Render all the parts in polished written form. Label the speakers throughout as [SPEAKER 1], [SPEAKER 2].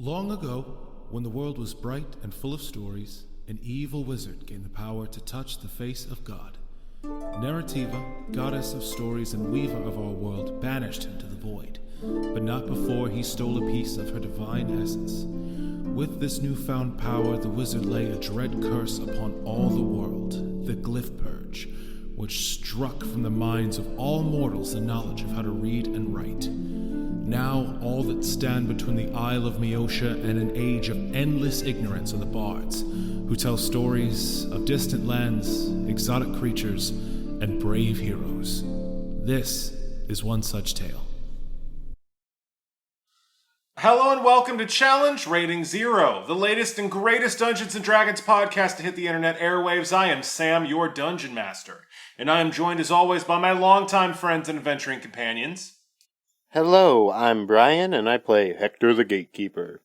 [SPEAKER 1] Long ago, when the world was bright and full of stories, an evil wizard gained the power to touch the face of God. Narrativa, goddess of stories and weaver of our world, banished him to the void, but not before he stole a piece of her divine essence. With this newfound power, the wizard lay a dread curse upon all the world, the Glyph Purge, which struck from the minds of all mortals the knowledge of how to read and write. Now, all that stand between the Isle of Meotia and an age of endless ignorance are the bards, who tell stories of distant lands, exotic creatures, and brave heroes. This is one such tale.
[SPEAKER 2] Hello and welcome to Challenge Rating Zero, the latest and greatest Dungeons & Dragons podcast to hit the internet airwaves. I am Sam, your Dungeon Master, and I am joined as always by my longtime friends and adventuring companions.
[SPEAKER 3] Hello, I'm Brian, and I play Hektor the Gatekeeper.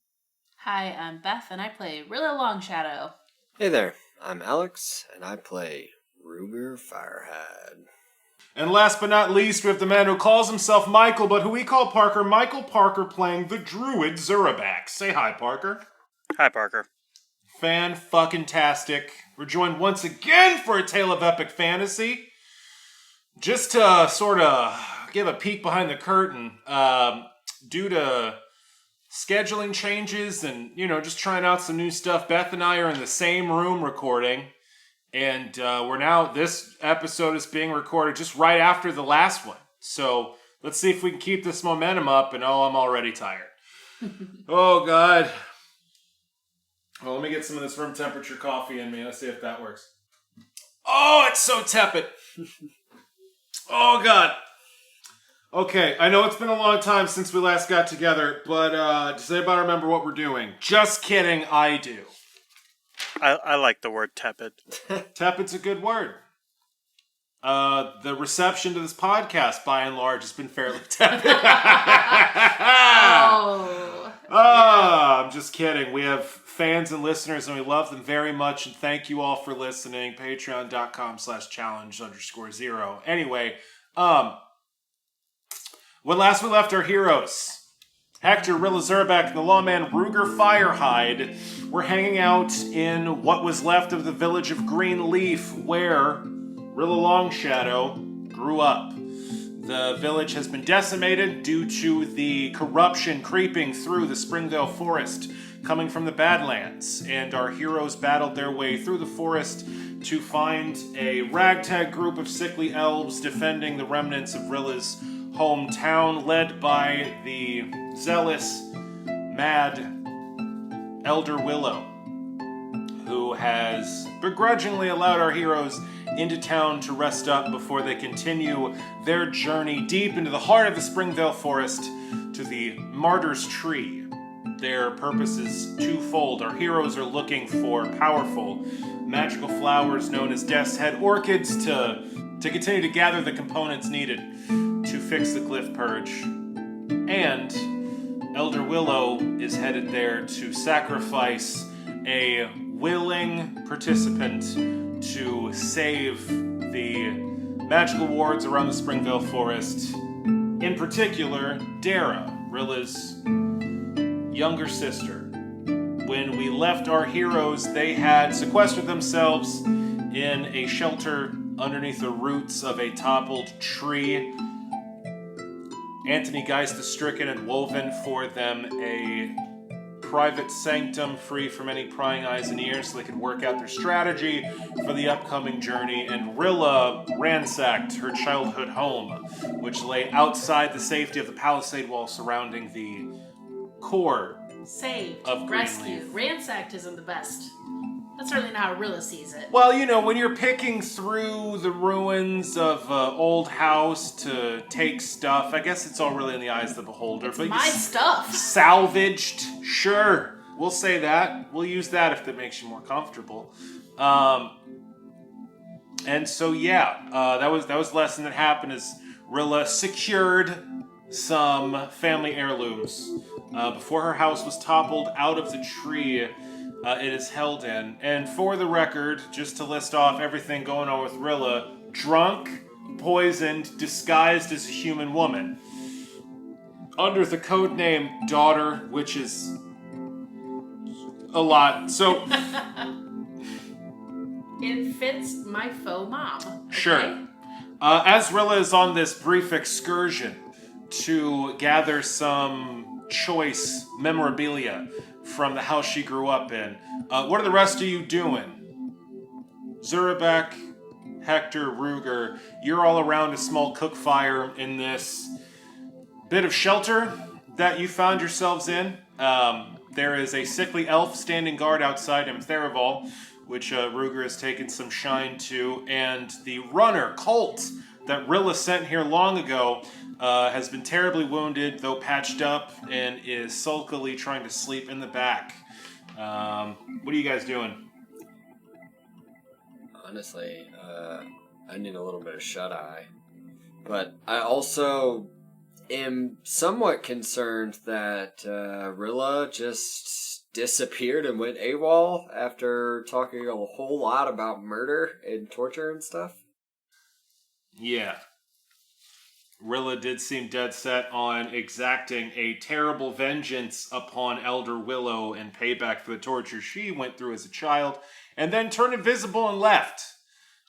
[SPEAKER 4] Hi, I'm Beth, and I play Rilla Longshadow.
[SPEAKER 5] Hey there, I'm Alex, and I play Ruger Firehide.
[SPEAKER 2] And last but not least, we have the man who calls himself Michael, but who we call Parker, Michael Parker, playing the druid Zurabak. Say hi, Parker.
[SPEAKER 6] Hi, Parker.
[SPEAKER 2] Fan-fucking-tastic. We're joined once again for a tale of epic fantasy. Just to sort of give a peek behind the curtain, due to scheduling changes and, just trying out some new stuff, Beth and I are in the same room recording. And this episode is being recorded just right after the last one. So let's see if we can keep this momentum up. And I'm already tired. Oh, God. Well, let me get some of this room temperature coffee in me. Let's see if that works. Oh, it's so tepid. Oh, God. Okay, I know it's been a long time since we last got together, but does anybody remember what we're doing? Just kidding, I do.
[SPEAKER 6] I like the word tepid.
[SPEAKER 2] Tepid's a good word. The reception to this podcast, by and large, has been fairly tepid. I'm just kidding. We have fans and listeners, and we love them very much, and thank you all for listening. Patreon.com/challenge_0. Anyway, when last we left our heroes, Hektor, Rilla, Zurabak, and the lawman Ruger Firehide were hanging out in what was left of the village of Green Leaf, where Rilla Longshadow grew up. The village has been decimated due to the corruption creeping through the Springveil Forest, coming from the Badlands, and our heroes battled their way through the forest to find a ragtag group of sickly elves defending the remnants of Rilla's hometown, led by the zealous, mad Elder Willow, who has begrudgingly allowed our heroes into town to rest up before they continue their journey deep into the heart of the Springveil Forest to the Martyr's Tree. Their purpose is twofold. Our heroes are looking for powerful, magical flowers known as Death's Head Orchids to continue to gather the components needed to fix the Glyph Purge. And Elder Willow is headed there to sacrifice a willing participant to save the magical wards around the Springveil Forest. In particular, Dara, Rilla's younger sister. When we left our heroes, they had sequestered themselves in a shelter underneath the roots of a toppled tree. Anthony Geist the Stricken had woven for them a private sanctum free from any prying eyes and ears so they could work out their strategy for the upcoming journey, and Rilla ransacked her childhood home, which lay outside the safety of the palisade wall surrounding the core
[SPEAKER 4] Saved,
[SPEAKER 2] of
[SPEAKER 4] rescued, ransacked isn't the best. That's certainly not how Rilla sees it.
[SPEAKER 2] Well, when you're picking through the ruins of an old house to take stuff, I guess it's all really in the eyes of the beholder.
[SPEAKER 4] It's my stuff.
[SPEAKER 2] Salvaged, sure. We'll say that. We'll use that if that makes you more comfortable. And so, that was the lesson that happened is Rilla secured some family heirlooms before her house was toppled out of the tree it is held in. And for the record, just to list off everything going on with Rilla: drunk, poisoned, disguised as a human woman, under the codename Daughter, which is a lot. So,
[SPEAKER 4] It fits my faux mom. Okay?
[SPEAKER 2] sure. As Rilla is on this brief excursion to gather some choice memorabilia from the house she grew up in, what are the rest of you doing? Zurabak, Hektor, Ruger, you're all around a small cook fire in this bit of shelter that you found yourselves in. There is a sickly elf standing guard outside him, Theraval, which Ruger has taken some shine to, and the runner, Colt, that Rilla sent here long ago, has been terribly wounded, though patched up, and is sulkily trying to sleep in the back. What are you guys doing?
[SPEAKER 5] Honestly, I need a little bit of shut-eye. But I also am somewhat concerned that Rilla just disappeared and went AWOL after talking a whole lot about murder and torture and stuff.
[SPEAKER 2] Yeah. Rilla did seem dead set on exacting a terrible vengeance upon Elder Willow and payback for the torture she went through as a child, and then turned invisible and left.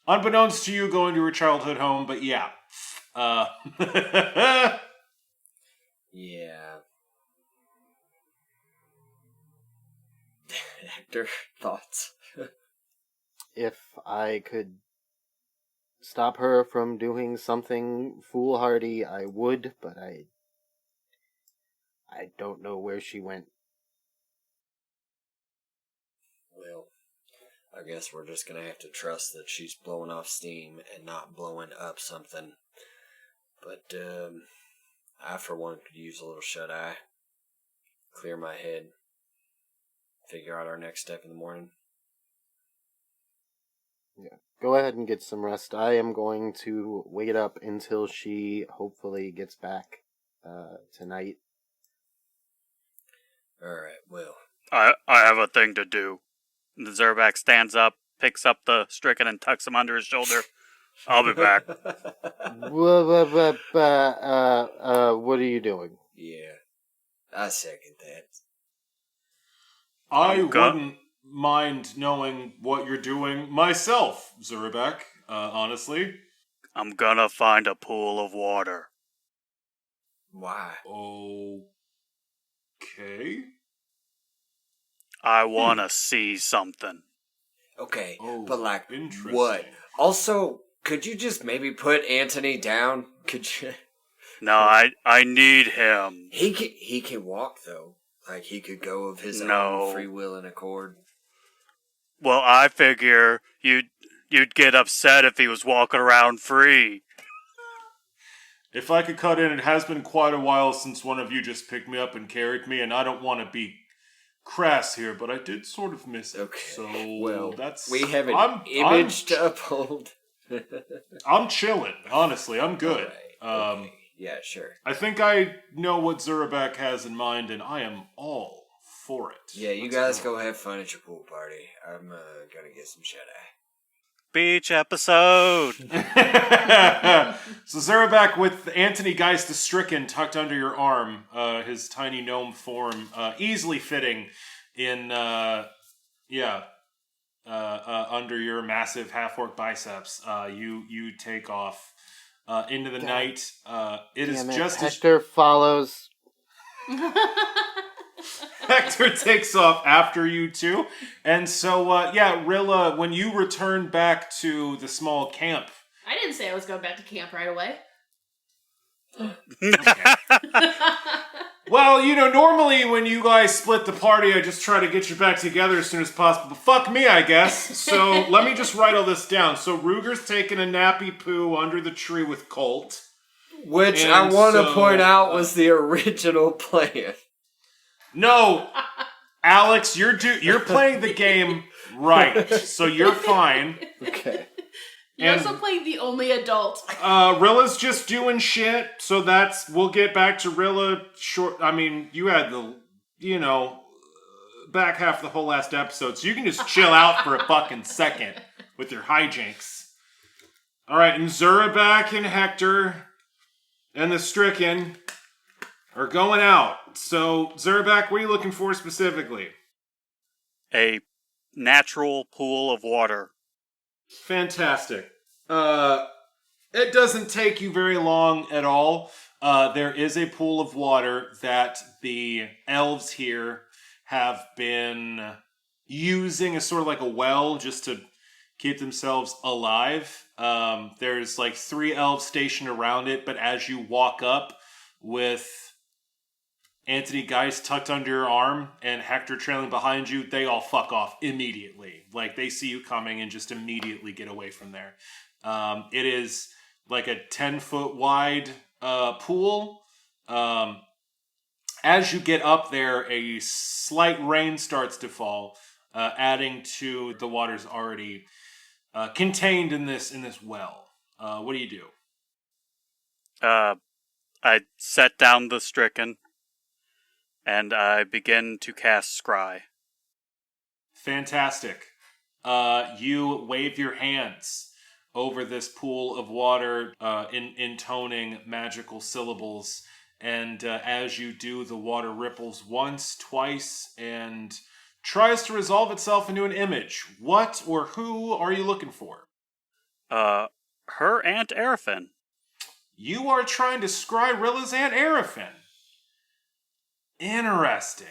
[SPEAKER 2] Unbeknownst to you, going to her childhood home, but yeah.
[SPEAKER 5] Yeah. Hector, thoughts?
[SPEAKER 3] If I could stop her from doing something foolhardy, I would, but I don't know where she went.
[SPEAKER 5] Well, I guess we're just gonna have to trust that she's blowing off steam and not blowing up something. But, I, for one, could use a little shut-eye. Clear my head. Figure out our next step in the morning.
[SPEAKER 3] Yeah. Go ahead and get some rest. I am going to wait up until she hopefully gets back tonight.
[SPEAKER 5] Alright, well.
[SPEAKER 6] I have a thing to do. The Zurabak stands up, picks up the stricken, and tucks him under his shoulder. I'll be back.
[SPEAKER 3] What are you doing?
[SPEAKER 5] Yeah, I second that.
[SPEAKER 2] I wouldn't mind knowing what you're doing myself, Zurabak, honestly.
[SPEAKER 6] I'm gonna find a pool of water.
[SPEAKER 5] Why?
[SPEAKER 2] Okay.
[SPEAKER 6] I wanna see something.
[SPEAKER 5] Okay,
[SPEAKER 2] Oh,
[SPEAKER 5] but like,
[SPEAKER 2] interesting.
[SPEAKER 5] what? Also, could you just maybe put Anthony down? Could you?
[SPEAKER 6] No, I need him.
[SPEAKER 5] He can walk though. Like he could go of his
[SPEAKER 6] No.
[SPEAKER 5] own free will and accord.
[SPEAKER 6] Well, I figure you'd get upset if he was walking around free.
[SPEAKER 2] If I could cut in, it has been quite a while since one of you just picked me up and carried me, and I don't want to be crass here, but I did sort of miss it.
[SPEAKER 5] Okay.
[SPEAKER 2] So
[SPEAKER 5] Well,
[SPEAKER 2] that's
[SPEAKER 5] we have an image to uphold.
[SPEAKER 2] I'm chilling, honestly. I'm good.
[SPEAKER 5] Okay. Yeah, sure.
[SPEAKER 2] I think I know what Zurabak has in mind, and I am all for it.
[SPEAKER 5] Yeah, you
[SPEAKER 2] Let's
[SPEAKER 5] guys go have fun at your pool party. I'm gonna get some shut-eye.
[SPEAKER 6] Beach episode.
[SPEAKER 2] So Zurabak with Anthony Geist the Stricken tucked under your arm, his tiny gnome form, easily fitting in, under your massive half-orc biceps. You take off into the night. It is just
[SPEAKER 3] Hector follows.
[SPEAKER 2] Hector takes off after you two. And so, Rilla, when you return back to the small camp...
[SPEAKER 4] I didn't say I was going back to camp right away.
[SPEAKER 2] Okay. Well, normally when you guys split the party, I just try to get you back together as soon as possible. But fuck me, I guess. So let me just write all this down. So Ruger's taking a nappy poo under the tree with Colt.
[SPEAKER 5] Which
[SPEAKER 2] And
[SPEAKER 5] I want to
[SPEAKER 2] so,
[SPEAKER 5] point out was the original plan.
[SPEAKER 2] No, Alex, you're playing the game right, so you're fine.
[SPEAKER 5] Okay.
[SPEAKER 4] You're
[SPEAKER 2] And-
[SPEAKER 4] also playing the only adult.
[SPEAKER 2] Rilla's just doing shit, so we'll get back to Rilla short. I mean, you had back half of the whole last episode, so you can just chill out for a fucking second with your hijinks. Alright, and Zurabak and Hector and the Stricken are going out. So, Zurabak, what are you looking for specifically?
[SPEAKER 6] a natural pool of water.
[SPEAKER 2] Fantastic. It doesn't take you very long at all. There is a pool of water that the elves here have been using as sort of like a well just to keep themselves alive. There's like 3 elves stationed around it, but as you walk up with Anthony Geist tucked under your arm and Hector trailing behind you, they all fuck off immediately. Like, they see you coming and just immediately get away from there. It is like a 10-foot wide pool. As you get up there, a slight rain starts to fall, adding to the water's already contained in this well. What do you do?
[SPEAKER 6] I set down the stricken, and I begin to cast Scry.
[SPEAKER 2] Fantastic. You wave your hands over this pool of water, intoning magical syllables. And as you do, the water ripples once, twice, and tries to resolve itself into an image. What or who are you looking for?
[SPEAKER 6] Her Aunt Arafin.
[SPEAKER 2] You are trying to scry Rilla's Aunt Arafin. Interesting.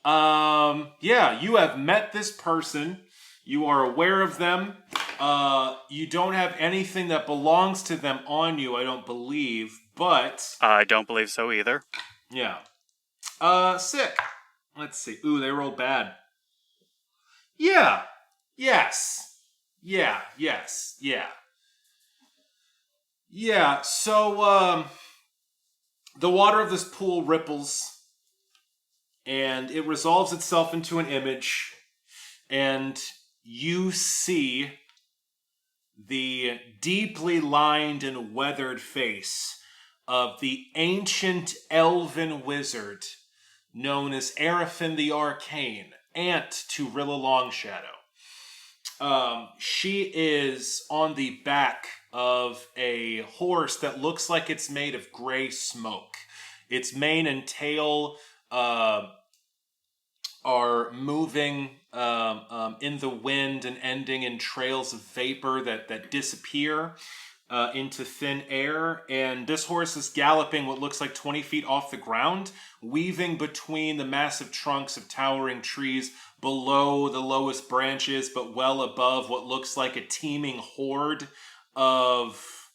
[SPEAKER 2] Yeah, you have met this person. You are aware of them. You don't have anything that belongs to them on you, I don't believe, but...
[SPEAKER 6] I don't believe so either.
[SPEAKER 2] Yeah. Sick. Let's see. Ooh, they rolled bad. Yeah. Yes. Yeah. Yes. Yeah. Yeah, so, the water of this pool ripples, and it resolves itself into an image, and you see the deeply lined and weathered face of the ancient elven wizard known as Arafin the Arcane, aunt to Rilla Longshadow. She is on the back of a horse that looks like it's made of gray smoke. Its mane and tail are moving in the wind and ending in trails of vapor that disappear into thin air. And this horse is galloping what looks like 20 feet off the ground, weaving between the massive trunks of towering trees below the lowest branches, but well above what looks like a teeming horde of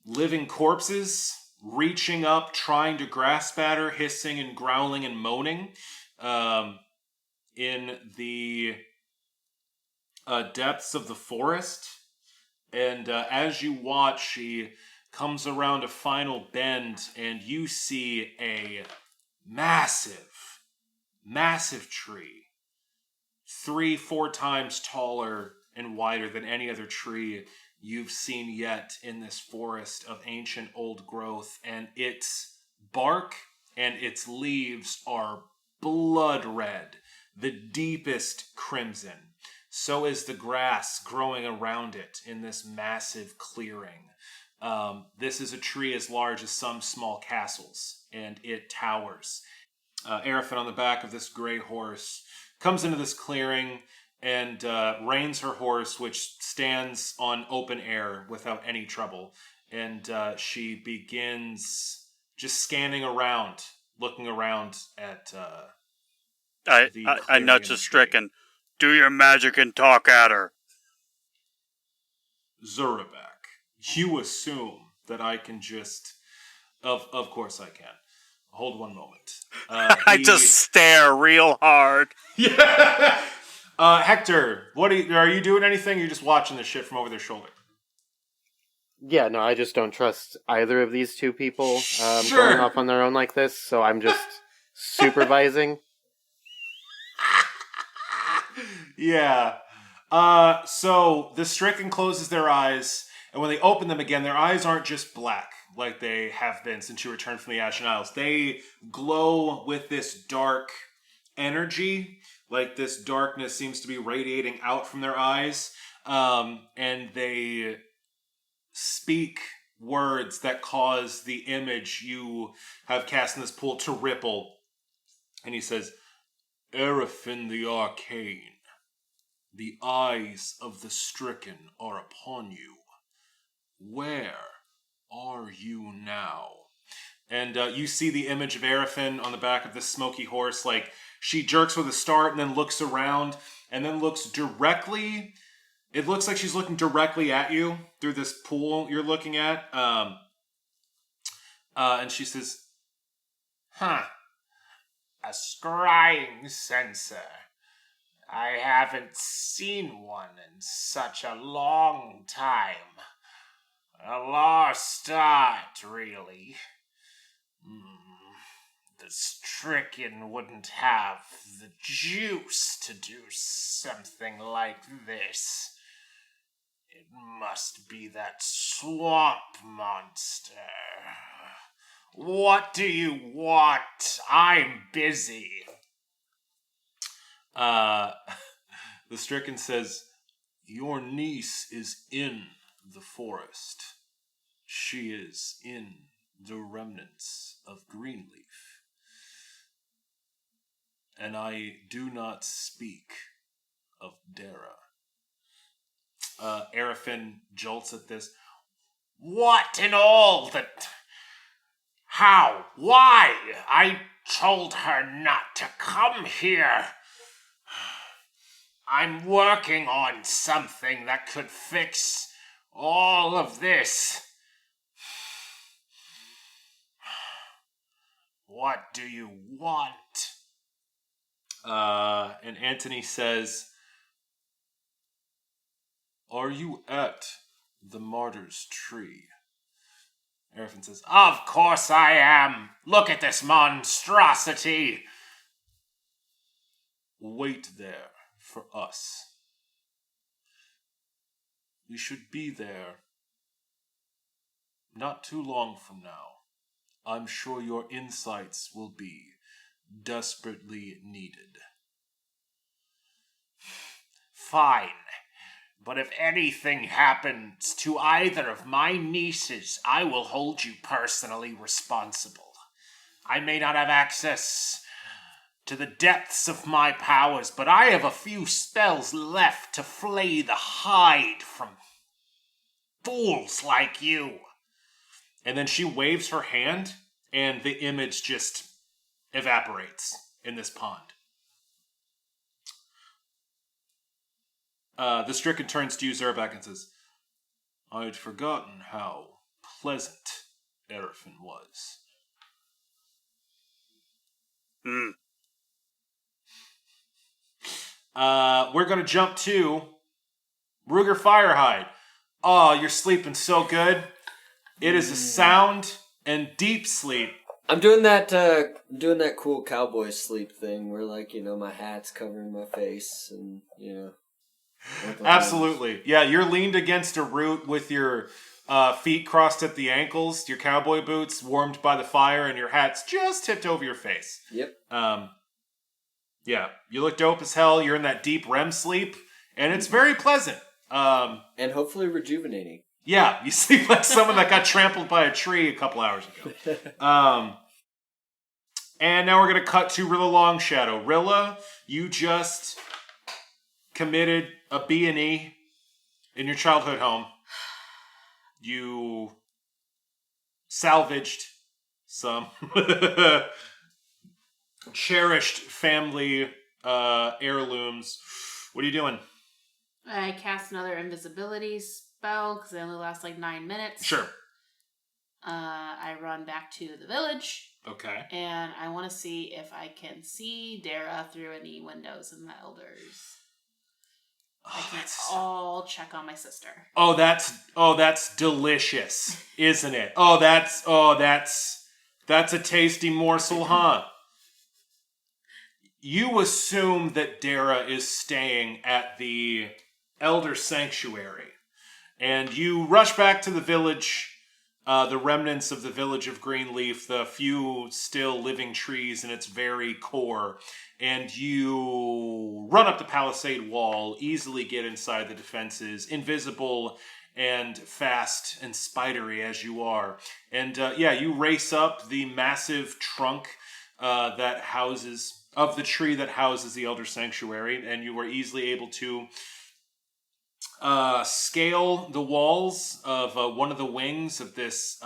[SPEAKER 2] living corpses reaching up, trying to grasp at her, hissing and growling and moaning in the depths of the forest. And as you watch, she comes around a final bend, and you see a massive tree, 3-4 times taller and wider than any other tree you've seen yet in this forest of ancient old growth, and its bark and its leaves are blood red, the deepest crimson. So is the grass growing around it in this massive clearing. This is a tree as large as some small castles, and it towers. Arafin on the back of this gray horse comes into this clearing and reins her horse, which stands on open air without any trouble. And she begins just scanning around, looking around at
[SPEAKER 6] I nudge the stricken. Do your magic and talk at her.
[SPEAKER 2] Zurabak, you assume that I can just... Of course I can. Hold one moment.
[SPEAKER 6] I just stare real hard.
[SPEAKER 2] Yeah. Hector, are you doing anything? Or are you just watching this shit from over their shoulder?
[SPEAKER 3] Yeah, no, I just don't trust either of these two people
[SPEAKER 2] Sure.
[SPEAKER 3] going off on their own like this, so I'm just supervising.
[SPEAKER 2] Yeah. So the stricken closes their eyes, and when they open them again, their eyes aren't just black like they have been since you returned from the Ashen Isles. They glow with this dark energy, like this darkness seems to be radiating out from their eyes, and they speak words that cause the image you have cast in this pool to ripple. And he says, Erefin the Arcane, the eyes of the stricken are upon you. Where are you now? And you see the image of Erefin on the back of this smoky horse. Like, she jerks with a start and then looks around and then looks directly. It looks like she's looking directly at you through this pool you're looking at. And she says, a scrying sensor. I haven't seen one in such a long time. A lost art, really. The stricken wouldn't have the juice to do something like this. It must be that swamp monster. What do you want? I'm busy. The stricken says, your niece is in the forest. She is in the remnants of Greenleaf. And I do not speak of Dara. Erefin jolts at this. What in all that... How? Why? I told her not to come here. I'm working on something that could fix all of this. What do you want? And Antony says, are you at the martyr's tree? Erefin says, of course I am. Look at this monstrosity. Wait there for us. We should be there not too long from now. I'm sure your insights will be desperately needed. Fine. But if anything happens to either of my nieces, I will hold you personally responsible. I may not have access to the depths of my powers, but I have a few spells left to flay the hide from fools like you. And then she waves her hand, and the image just evaporates in this pond. The stricken turns to you, Zurabak, and says, I had forgotten how pleasant Erefin was. We're going to jump to Ruger Firehide. Oh, you're sleeping so good. It is a sound and deep sleep.
[SPEAKER 5] I'm doing that cool cowboy sleep thing where, like, my hat's covering my face and,
[SPEAKER 2] Absolutely. Yeah, you're leaned against a root with your feet crossed at the ankles, your cowboy boots warmed by the fire, and your hat's just tipped over your face.
[SPEAKER 5] Yep.
[SPEAKER 2] Yeah, you look dope as hell. You're in that deep REM sleep, and it's very pleasant.
[SPEAKER 5] And hopefully rejuvenating.
[SPEAKER 2] Yeah, you sleep like someone that got trampled by a tree a couple hours ago. And now we're going to cut to Rilla Longshadow. Rilla, you just committed a B&E in your childhood home. You salvaged some cherished family heirlooms. What are you doing?
[SPEAKER 4] I cast another invisibility spell because they only last like 9 minutes.
[SPEAKER 2] Sure.
[SPEAKER 4] I run back to the village.
[SPEAKER 2] Okay.
[SPEAKER 4] And I want to see if I can see Dara through any windows in the elders. I can all check on my sister.
[SPEAKER 2] Oh, that's delicious, isn't it? That's a tasty morsel, huh? You assume that Dara is staying at the Elder Sanctuary, and you rush back to the village, the remnants of the village of Greenleaf, the few still living trees in its very core, and you run up the palisade wall, easily get inside the defenses, invisible and fast and spidery as you are. And you race up the massive trunk that houses of the tree that houses the Elder Sanctuary, and you were easily able to scale the walls of one of the wings of this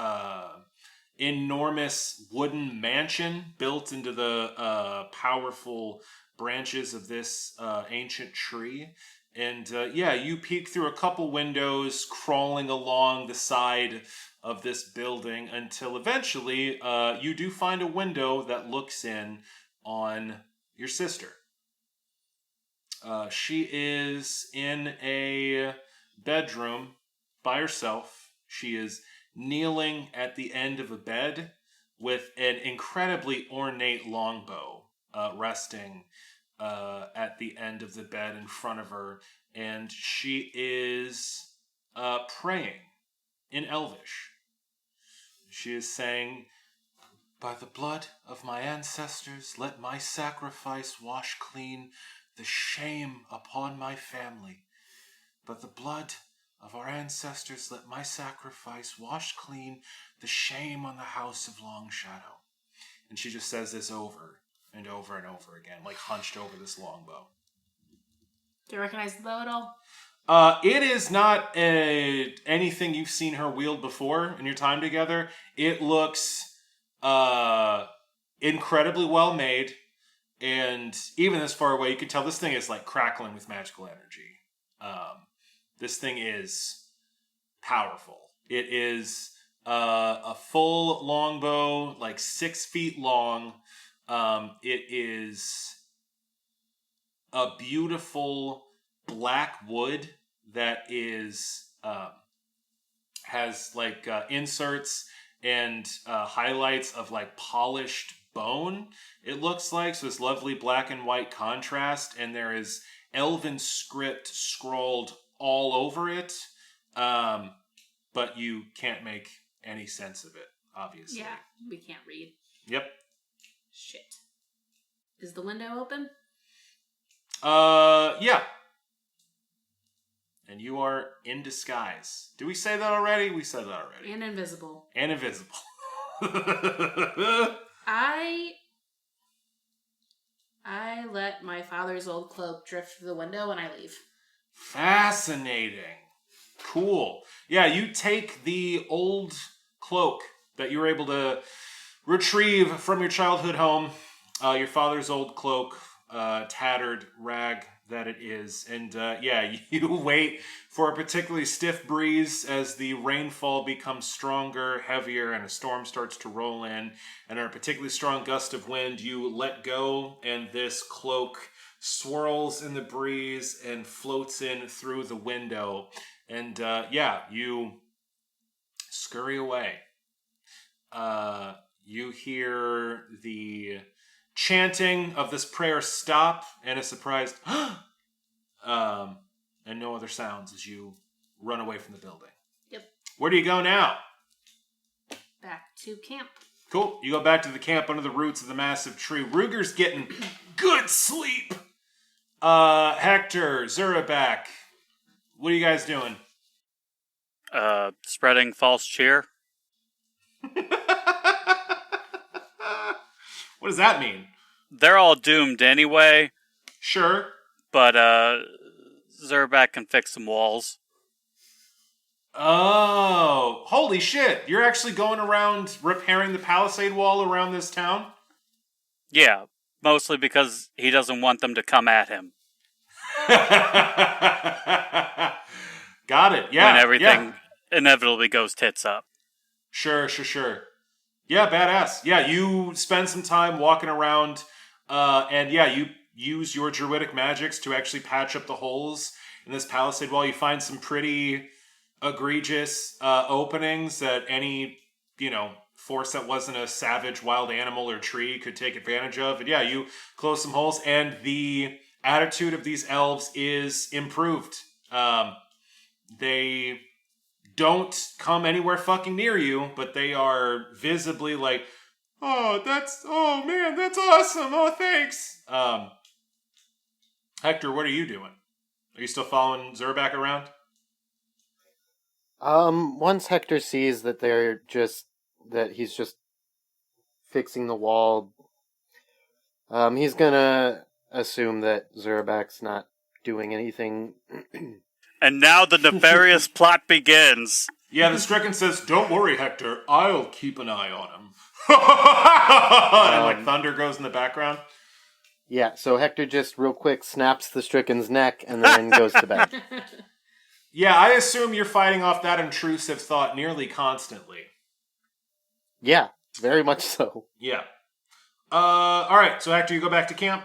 [SPEAKER 2] enormous wooden mansion built into the powerful branches of this ancient tree. And you peek through a couple windows, crawling along the side of this building until eventually you do find a window that looks in on your sister. She is in a bedroom by herself. She is kneeling at the end of a bed with an incredibly ornate longbow resting at the end of the bed in front of her, and she is praying in Elvish. She is saying, "By the blood of my ancestors, let my sacrifice wash clean the shame upon my family. By the blood of our ancestors, let my sacrifice wash clean the shame on the house of Long Shadow." And she just says this over and over and over again, like hunched over this longbow.
[SPEAKER 4] Do you recognize the bow at all?
[SPEAKER 2] It is not anything you've seen her wield before in your time together. It looks incredibly well made, and even this far away, you can tell this thing is like crackling with magical energy. This thing is powerful. It is a full longbow, like 6 feet long. It is a beautiful black wood that is has like inserts and highlights of like polished bone, it looks like. So this lovely black and white contrast, and there is elven script scrawled all over it, but you can't make any sense of it, obviously.
[SPEAKER 4] Yeah, we can't read.
[SPEAKER 2] Yep.
[SPEAKER 4] Shit. Is the window open?
[SPEAKER 2] Yeah. And you are in disguise. Did we say that already? We said that already.
[SPEAKER 4] And invisible.
[SPEAKER 2] And invisible.
[SPEAKER 4] I let my father's old cloak drift through the window and I leave.
[SPEAKER 2] Fascinating. Cool. Yeah, you take the old cloak that you were able to retrieve from your childhood home, your father's old cloak, tattered rag that it is, and you wait for a particularly stiff breeze as the rainfall becomes stronger, heavier, and a storm starts to roll in, and a particularly strong gust of wind. You let go, and this cloak swirls in the breeze and floats in through the window, and you scurry away. You hear the chanting of this prayer stop, and a surprised and no other sounds as you run away from the building.
[SPEAKER 4] Yep.
[SPEAKER 2] Where do you go now?
[SPEAKER 4] Back to camp.
[SPEAKER 2] Cool. You go back to the camp under the roots of the massive tree. Ruger's getting good sleep. Hektor, Zurabak, what are you guys doing?
[SPEAKER 6] Spreading false cheer.
[SPEAKER 2] What does that mean?
[SPEAKER 6] They're all doomed anyway.
[SPEAKER 2] Sure.
[SPEAKER 6] But Zurabak can fix some walls.
[SPEAKER 2] Oh, holy shit. You're actually going around repairing the palisade wall around this town?
[SPEAKER 6] Yeah, mostly because he doesn't want them to come at him.
[SPEAKER 2] Got it. Yeah.
[SPEAKER 6] When everything inevitably goes tits up.
[SPEAKER 2] Sure. Yeah, badass. Yeah, you spend some time walking around, and you use your druidic magics to actually patch up the holes in this palisade wall. You find some pretty egregious openings that any, force that wasn't a savage wild animal or tree could take advantage of. And you close some holes, and the attitude of these elves is improved. They don't come anywhere fucking near you, but they are visibly like, oh man, that's awesome. Oh, thanks. Hektor, what are you doing? Are you still following Zurabak around?
[SPEAKER 3] Once Hektor sees that he's just fixing the wall, He's gonna assume that Zurabak's not doing anything.
[SPEAKER 6] And now the nefarious plot begins.
[SPEAKER 2] Yeah, the Stricken says, "Don't worry, Hektor. I'll keep an eye on him." And like thunder goes in the background.
[SPEAKER 3] Yeah, so Hektor just real quick snaps the Stricken's neck and then goes to bed.
[SPEAKER 2] Yeah, I assume you're fighting off that intrusive thought nearly constantly.
[SPEAKER 3] Yeah, very much so.
[SPEAKER 2] Yeah. Alright, so Hector, you go back to camp?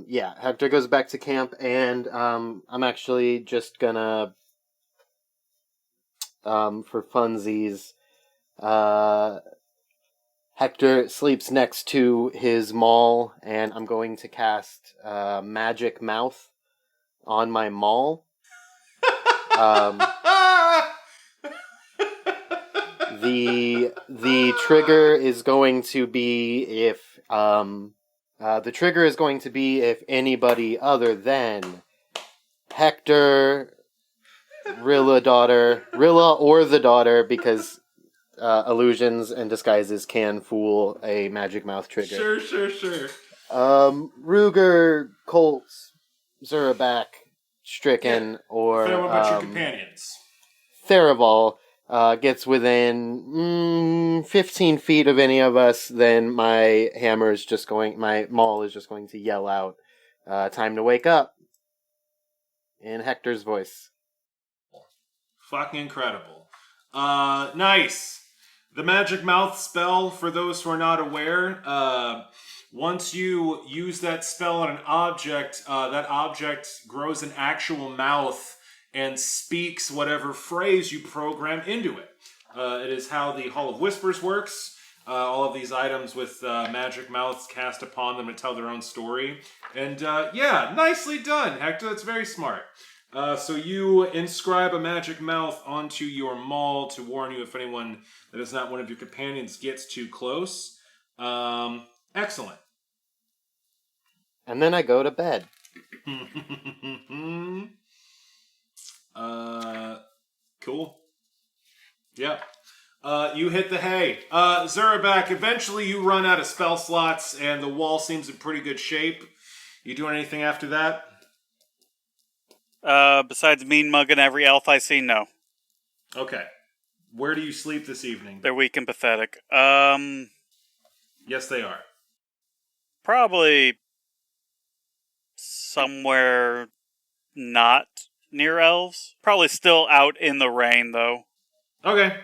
[SPEAKER 3] Yeah, Hector goes back to camp, and I'm actually just gonna, for funsies, Hector sleeps next to his maul, and I'm going to cast Magic Mouth on my maul. The trigger is going to be if anybody other than Hector, Rilla or the daughter, because illusions and disguises can fool a Magic Mouth trigger.
[SPEAKER 2] Sure.
[SPEAKER 3] Ruger, Colts, Zurabak, Stricken, or
[SPEAKER 2] What about your companions?
[SPEAKER 3] Theraval gets within 15 feet of any of us, then my maul is just going to yell out, "Time to wake up," in Hector's voice.
[SPEAKER 2] Fucking incredible. Nice. The Magic Mouth spell, for those who are not aware, once you use that spell on an object, that object grows an actual mouth and speaks whatever phrase you program into it. It is how the Hall of Whispers works. All of these items with magic mouths cast upon them to tell their own story. And yeah, nicely done, Hector. That's very smart. So you inscribe a magic mouth onto your maul to warn you if anyone that is not one of your companions gets too close. Excellent.
[SPEAKER 3] And then I go to bed.
[SPEAKER 2] Cool. Yep. You hit the hay. Zurabak, eventually you run out of spell slots and the wall seems in pretty good shape. You doing anything after that?
[SPEAKER 6] Besides mean mugging every elf I see, no.
[SPEAKER 2] Okay. Where do you sleep this evening?
[SPEAKER 6] They're weak and pathetic.
[SPEAKER 2] Yes, they are.
[SPEAKER 6] Probably somewhere not near elves. Probably still out in the rain, though.
[SPEAKER 2] Okay.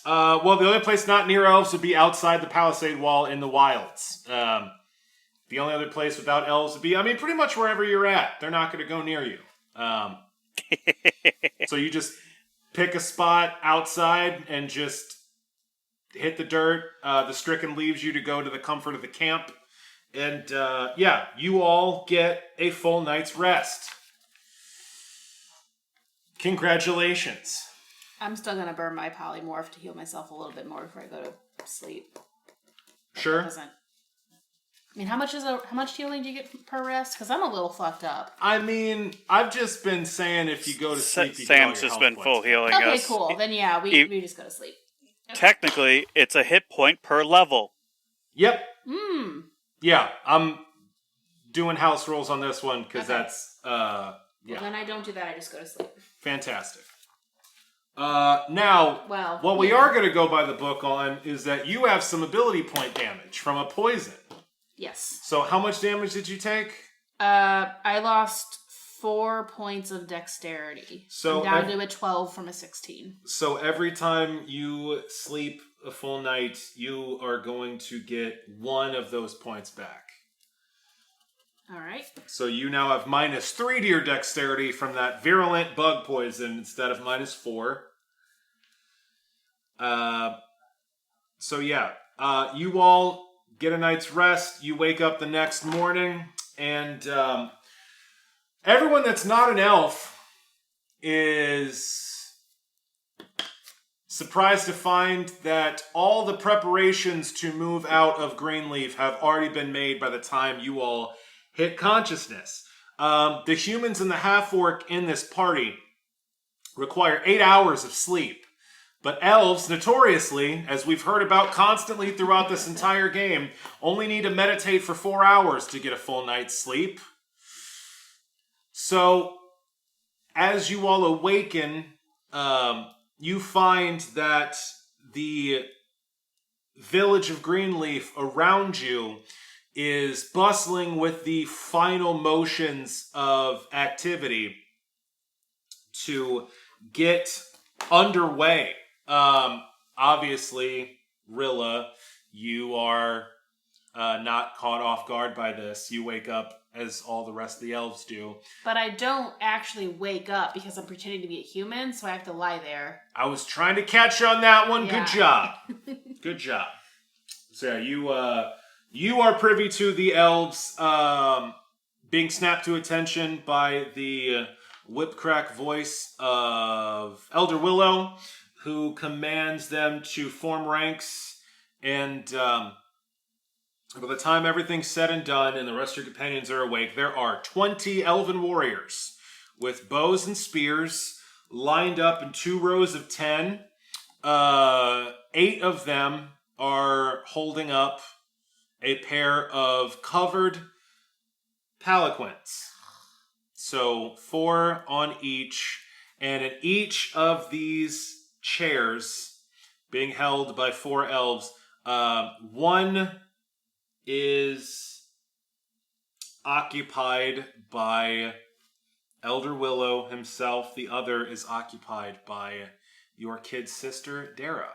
[SPEAKER 2] Well, the only place not near elves would be outside the palisade wall in the wilds. The only other place without elves would be, pretty much wherever you're at. They're not going to go near you. So you just pick a spot outside and just hit the dirt. The Stricken leaves you to go to the comfort of the camp. And yeah, you all get a full night's rest. Congratulations.
[SPEAKER 4] I'm still going to burn my polymorph to heal myself a little bit more before I go to sleep.
[SPEAKER 2] Sure.
[SPEAKER 4] How much healing do you get per rest? Because I'm a little fucked up.
[SPEAKER 2] I've just been saying if you go to sleep, you get all
[SPEAKER 6] Sam's
[SPEAKER 2] your
[SPEAKER 6] just
[SPEAKER 2] health
[SPEAKER 6] been full
[SPEAKER 2] points.
[SPEAKER 6] healing
[SPEAKER 4] Okay,
[SPEAKER 6] us.
[SPEAKER 4] cool. Then yeah, we just go to sleep. Okay.
[SPEAKER 6] Technically, it's a hit point per level.
[SPEAKER 2] Yep.
[SPEAKER 4] Hmm.
[SPEAKER 2] Yeah, I'm doing house rules on this one because
[SPEAKER 4] Okay.
[SPEAKER 2] that's
[SPEAKER 4] Well, then I don't do that. I just go to sleep.
[SPEAKER 2] fantastic. Now,
[SPEAKER 4] Well,
[SPEAKER 2] what we are going to go by the book on is that you have some ability point damage from a poison.
[SPEAKER 4] Yes.
[SPEAKER 2] So how much damage did you take?
[SPEAKER 4] I lost 4 points of dexterity.
[SPEAKER 2] So
[SPEAKER 4] I'm down to a 12 from a 16.
[SPEAKER 2] So every time you sleep a full night, you are going to get 1 of those points back.
[SPEAKER 4] All right.
[SPEAKER 2] So you now have -3 to your dexterity from that virulent bug poison instead of -4. So yeah, you all get a night's rest. You wake up the next morning, and everyone that's not an elf is surprised to find that all the preparations to move out of Greenleaf have already been made by the time you all hit consciousness. The humans and the half-orc in this party require 8 hours of sleep. But elves, notoriously, as we've heard about constantly throughout this entire game, only need to meditate for 4 hours to get a full night's sleep. So, as you all awaken, you find that the village of Greenleaf around you is bustling with the final motions of activity to get underway. Obviously, Rilla, you are not caught off guard by this. You wake up as all the rest of the elves do.
[SPEAKER 4] But I don't actually wake up because I'm pretending to be a human, so I have to lie there.
[SPEAKER 2] I was trying to catch you on that one.
[SPEAKER 4] Yeah.
[SPEAKER 2] Good job. Good job. So yeah, you are privy to the elves being snapped to attention by the whip-crack voice of Elder Willow, who commands them to form ranks, and by the time everything's said and done and the rest of your companions are awake, there are 20 elven warriors with bows and spears lined up in 2 rows of 10. 8 of them are holding up a pair of covered palanquins. So 4 on each, and in each of these chairs being held by 4 elves, one is occupied by Elder Willow himself. The other is occupied by your kid sister, Dara.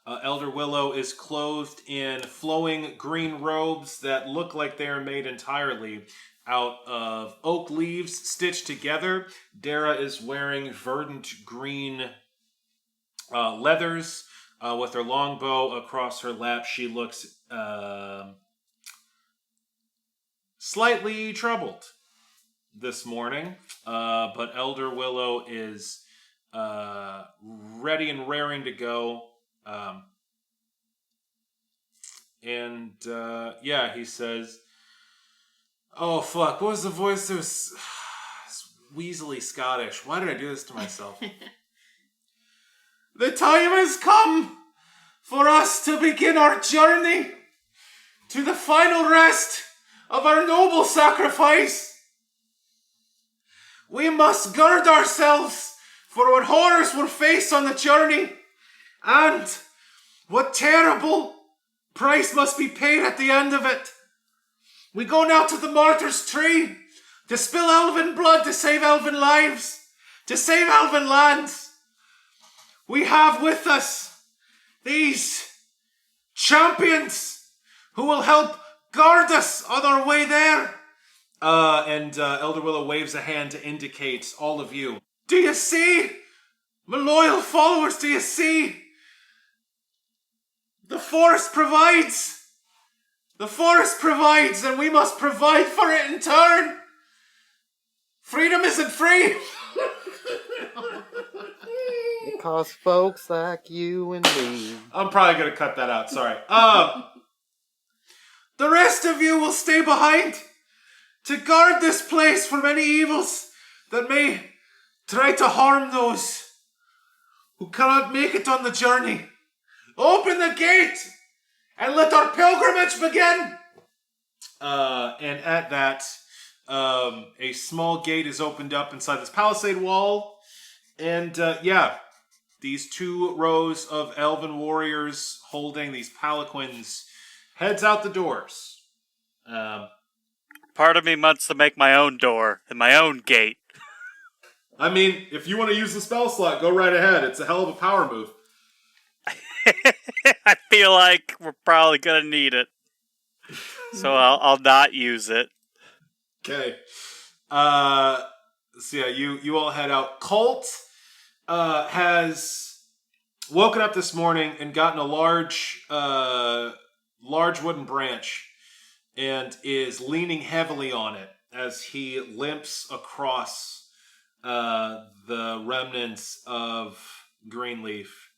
[SPEAKER 2] Elder Willow is clothed in flowing green robes that look like they are made entirely out of oak leaves stitched together. Dara is wearing verdant green leathers with her longbow across her lap. She looks slightly troubled this morning, but Elder Willow is ready and raring to go. He says, "Oh fuck, what was the voice that was weaselly Scottish? Why did I do this to myself?" "The time has come for us to begin our journey to the final rest of our noble sacrifice. We must gird ourselves for what horrors we'll face on the journey, and what terrible price must be paid at the end of it. We go now to the martyr's tree to spill elven blood to save elven lives, to save elven lands. We have with us these champions who will help guard us on our way there." Elder Willow waves a hand to indicate all of you. "Do you see? My loyal followers, do you see? The forest provides. The forest provides, and we must provide for it in turn. Freedom isn't free."
[SPEAKER 3] It costs folks like you and me.
[SPEAKER 2] I'm probably going to cut that out, sorry. "The rest of you will stay behind to guard this place from any evils that may try to harm those who cannot make it on the journey. Open the gate and let our pilgrimage begin." And at that, a small gate is opened up inside this palisade wall. And these 2 rows of elven warriors holding these palanquins heads out the doors.
[SPEAKER 6] Part of me wants to make my own door and my own gate.
[SPEAKER 2] I mean, if you want to use the spell slot, go right ahead. It's a hell of a power move.
[SPEAKER 6] I feel like we're probably gonna need it, so I'll not use it.
[SPEAKER 2] Okay. You all head out. Colt has woken up this morning and gotten a large wooden branch and is leaning heavily on it as he limps across the remnants of Greenleaf.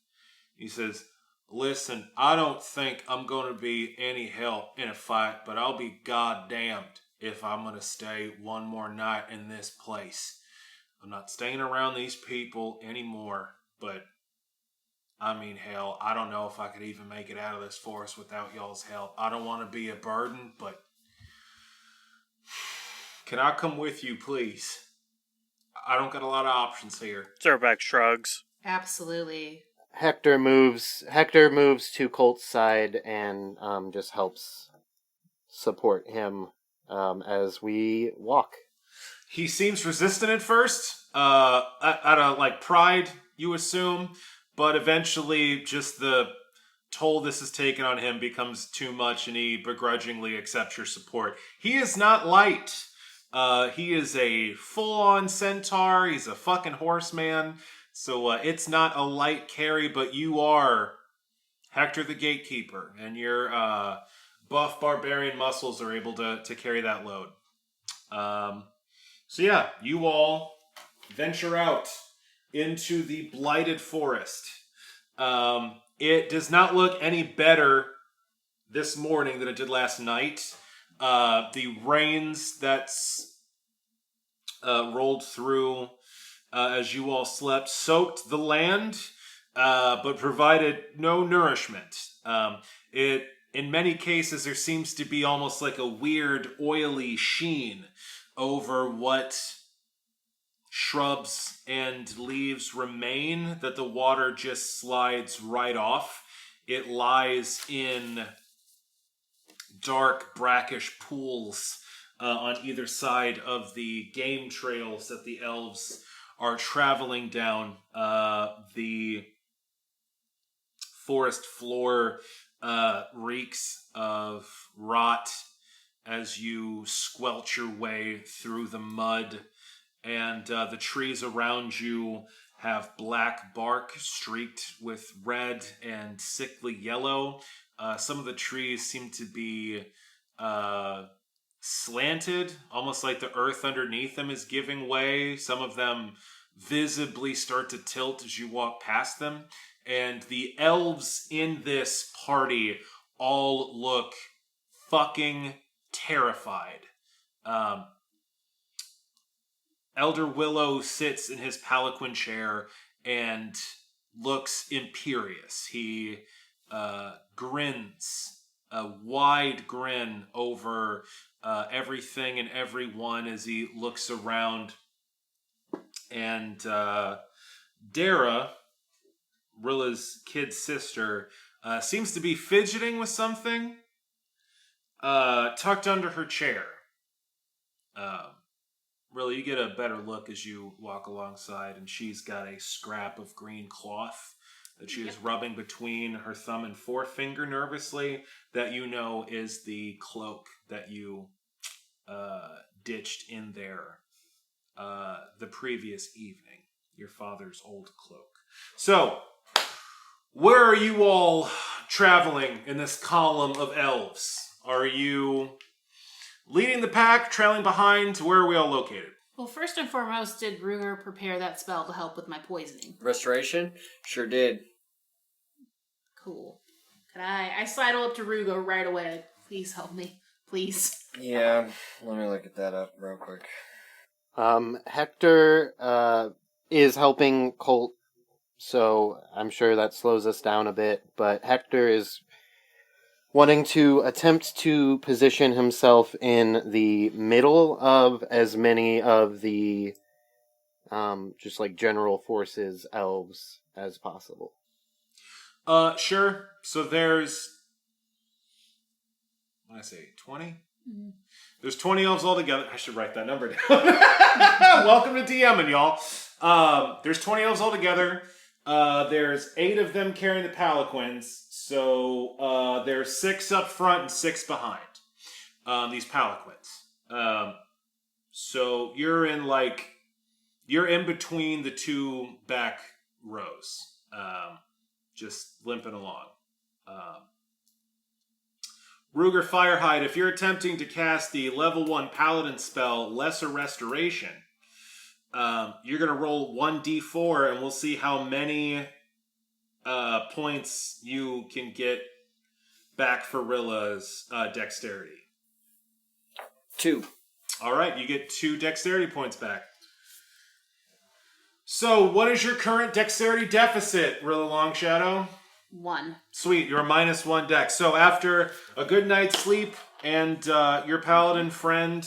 [SPEAKER 2] He says, "Listen, I don't think I'm going to be any help in a fight, but I'll be goddamned if I'm going to stay one more night in this place. I'm not staying around these people anymore, but I mean, hell, I don't know if I could even make it out of this forest without y'all's help. I don't want to be a burden, but can I come with you, please? I don't got a lot of options here.
[SPEAKER 6] Zurabak shrugs.
[SPEAKER 4] Absolutely.
[SPEAKER 3] Hector moves to Colt's side and just helps support him as we walk.
[SPEAKER 2] He seems resistant at first, out of like pride, you assume, but eventually just the toll this has taken on him becomes too much, and he begrudgingly accepts your support. He is not light. He is a full-on centaur. He's a fucking horseman. So it's not a light carry, but you are Hector the Gatekeeper, and your buff barbarian muscles are able to carry that load. So yeah, you all venture out into the blighted forest. It does not look any better this morning than it did last night. The rains that's rolled through as you all slept soaked the land, but provided no nourishment. In many cases, there seems to be almost like a weird oily sheen over what shrubs and leaves remain, that the water just slides right off. It lies in dark, brackish pools on either side of the game trails that the elves are traveling down. The forest floor reeks of rot as you squelch your way through the mud, and the trees around you have black bark streaked with red and sickly yellow. Some of the trees seem to be slanted, almost like the earth underneath them is giving way. Some of them visibly start to tilt as you walk past them. And the elves in this party all look fucking terrified. Elder Willow sits in his palanquin chair and looks imperious. He grins, a wide grin over everything and everyone as he looks around. And Dara, Rilla's kid sister, seems to be fidgeting with something tucked under her chair. Rilla, you get a better look as you walk alongside, and she's got a scrap of green cloth that she is rubbing between her thumb and forefinger nervously, that you know is the cloak that you ditched in there the previous evening, your father's old cloak. So, where are you all traveling in this column of elves? Are you leading the pack, trailing behind? Where are we all located?
[SPEAKER 4] Well, first and foremost, did Ruger prepare that spell to help with my poisoning?
[SPEAKER 5] Restoration? Sure did.
[SPEAKER 4] Cool. Could I sidle up to Ruger right away. Please help me. Please.
[SPEAKER 5] Yeah, let me look at that up real quick.
[SPEAKER 3] Hector is helping Colt, so I'm sure that slows us down a bit, but Hector is wanting to attempt to position himself in the middle of as many of the just like general forces elves as possible.
[SPEAKER 2] Sure. So there's, what did I say, 20? Mm-hmm. There's 20 elves altogether. I should write that number down. Welcome to DMing, y'all. There's 20 elves altogether. There's 8 of them carrying the palanquins. So there's 6 up front and 6 behind these palanquins. So you're in between the 2 back rows, just limping along. Ruger Firehide, if you're attempting to cast the level 1 paladin spell, Lesser Restoration, you're going to roll 1d4 and we'll see how many points you can get back for Rilla's dexterity.
[SPEAKER 5] 2.
[SPEAKER 2] All right, you get 2 dexterity points back. So, what is your current dexterity deficit, Rilla Longshadow?
[SPEAKER 4] 1.
[SPEAKER 2] Sweet, you're a -1 dex. So, after a good night's sleep and your paladin friend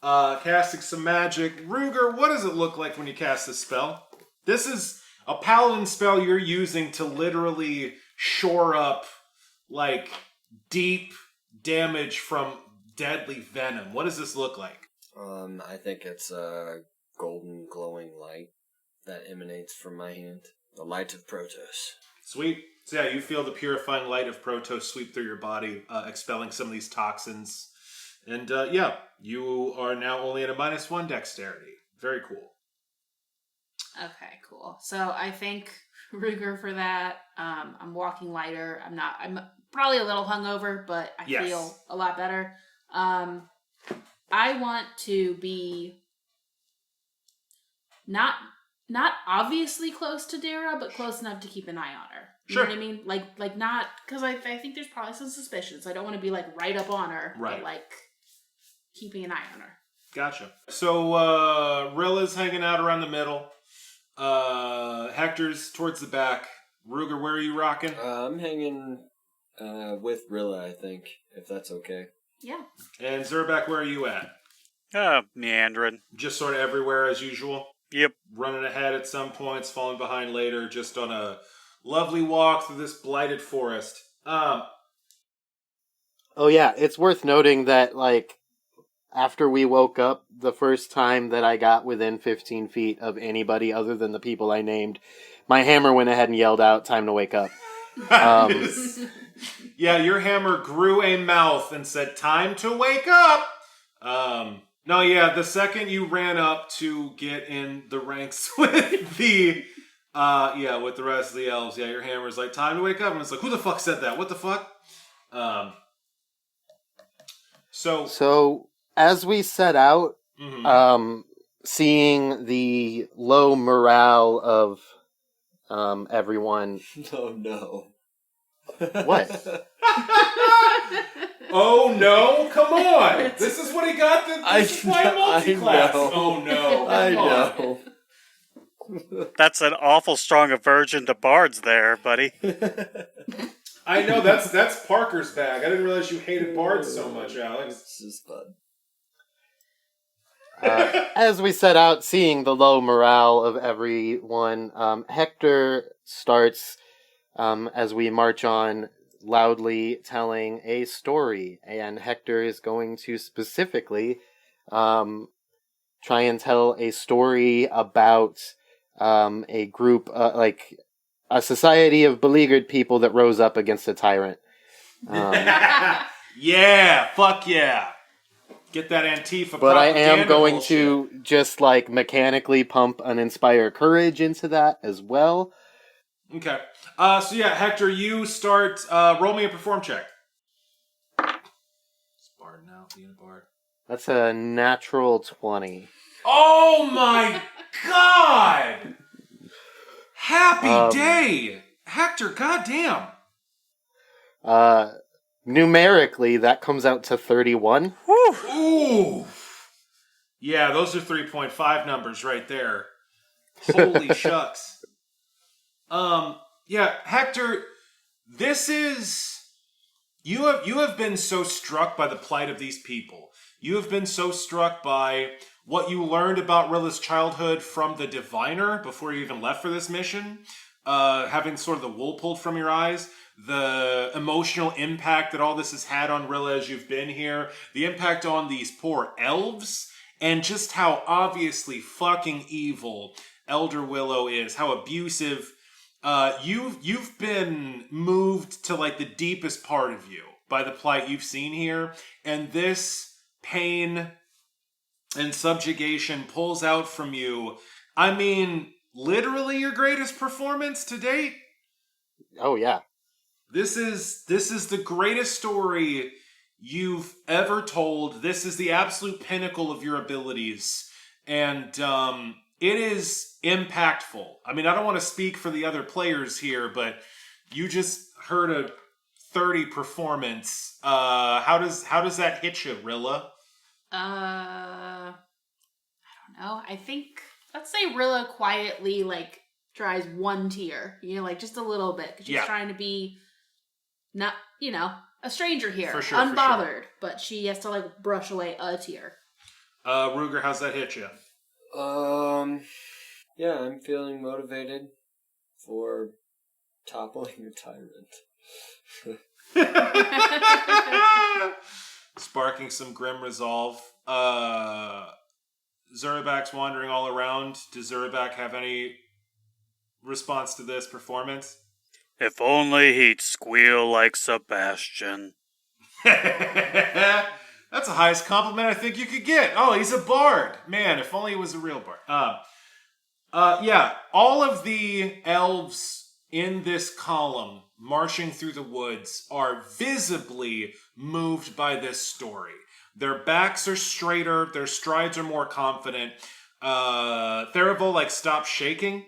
[SPEAKER 2] casting some magic, Ruger, what does it look like when you cast this spell? This is a paladin spell you're using to literally shore up, like, deep damage from deadly venom. What does this look like?
[SPEAKER 5] I think it's a golden glowing light that emanates from my hand. The light of Protos.
[SPEAKER 2] Sweet. So yeah, you feel the purifying light of Protos sweep through your body, expelling some of these toxins. And yeah, you are now only at a -1 dexterity. Very cool.
[SPEAKER 4] Okay, cool. So I thank Ruger for that. I'm walking lighter. I'm probably a little hungover, but I feel a lot better. I want to be not obviously close to Dara, but close enough to keep an eye on her. You know what I mean? Like not, because I think there's probably some suspicions. I don't want to be like right up on her, but like keeping an eye on her.
[SPEAKER 2] Gotcha. So Rilla's hanging out around the middle. Hektor's towards the back. Ruger, where are you rocking?
[SPEAKER 5] I'm hanging with Rilla, I think, if that's okay.
[SPEAKER 4] Yeah.
[SPEAKER 2] And Zurabak, where are you at?
[SPEAKER 6] Meandering.
[SPEAKER 2] Just sort of everywhere as usual?
[SPEAKER 6] Yep.
[SPEAKER 2] Running ahead at some points, falling behind later, just on a lovely walk through this blighted forest.
[SPEAKER 3] Oh yeah, it's worth noting that, like, after we woke up, the first time that I got within 15 feet of anybody other than the people I named, my hammer went ahead and yelled out, "Time to wake up."
[SPEAKER 2] Yeah, your hammer grew a mouth and said, "Time to wake up!" No, yeah, the second you ran up to get in the ranks with the, with the rest of the elves, yeah, your hammer's like, "Time to wake up," and it's like, who the fuck said that? What the fuck? So
[SPEAKER 3] as we set out, seeing the low morale of everyone.
[SPEAKER 5] Oh no.
[SPEAKER 3] What?
[SPEAKER 2] Oh no! Come on! This is what he got. This is why multi-class.
[SPEAKER 5] know.
[SPEAKER 2] Oh no!
[SPEAKER 5] I
[SPEAKER 2] Come on.
[SPEAKER 5] know.
[SPEAKER 6] That's an awful strong aversion to bards there, buddy.
[SPEAKER 2] I know, that's Parker's bag. I didn't realize you hated bards so much, Alex.
[SPEAKER 5] It's just fun.
[SPEAKER 3] As we set out, seeing the low morale of everyone, Hektor starts, as we march on, loudly telling a story, and Hektor is going to specifically try and tell a story about a group, like a society of beleaguered people that rose up against a tyrant.
[SPEAKER 2] Yeah, fuck yeah. Get that Antifa
[SPEAKER 3] But I am
[SPEAKER 2] propaganda
[SPEAKER 3] going
[SPEAKER 2] bullshit.
[SPEAKER 3] to just like mechanically pump and inspire courage into that as well.
[SPEAKER 2] Okay. So yeah, Hektor, you start, roll me a perform check. It's bard now, being a bard.
[SPEAKER 3] That's a natural 20.
[SPEAKER 2] Oh my god! Happy day! Hektor, goddamn!
[SPEAKER 3] Numerically, that comes out to 31.
[SPEAKER 2] Ooh! Yeah, those are 3.5 numbers right there. Holy shucks. Yeah, Hektor, this is... You have been so struck by the plight of these people. You have been so struck by what you learned about Rilla's childhood from the Diviner before you even left for this mission. Having sort of the wool pulled from your eyes. The emotional impact that all this has had on Rilla as you've been here. The impact on these poor elves. And just how obviously fucking evil Elder Willow is. How abusive... You've been moved to like the deepest part of you by the plight you've seen here, and this pain and subjugation pulls out from you. I mean, literally your greatest performance to date.
[SPEAKER 3] Oh yeah.
[SPEAKER 2] This is the greatest story you've ever told. This is the absolute pinnacle of your abilities, and it is impactful. I mean, I don't want to speak for the other players here, but you just heard a 30 performance. How does that hit you, Rilla?
[SPEAKER 4] I don't know. I think Let's say Rilla quietly, like, dries one tear. You know, like, just a little bit. Because she's trying to be not, you know, a stranger here.
[SPEAKER 2] For sure,
[SPEAKER 4] unbothered. But she has to, like, brush away a tear.
[SPEAKER 2] Ruger, how's that hit you?
[SPEAKER 5] Yeah, I'm feeling motivated for toppling a tyrant.
[SPEAKER 2] Sparking some grim resolve. Zurabak's wandering all around. Does Zurabak have any response to this performance?
[SPEAKER 6] If only he'd squeal like Sebastian.
[SPEAKER 2] That's the highest compliment I think you could get. Oh, he's a bard. Man, if only he was a real bard. Yeah, all of the elves in this column marching through the woods are visibly moved by this story. Their backs are straighter, their strides are more confident. Therival, like, stops shaking,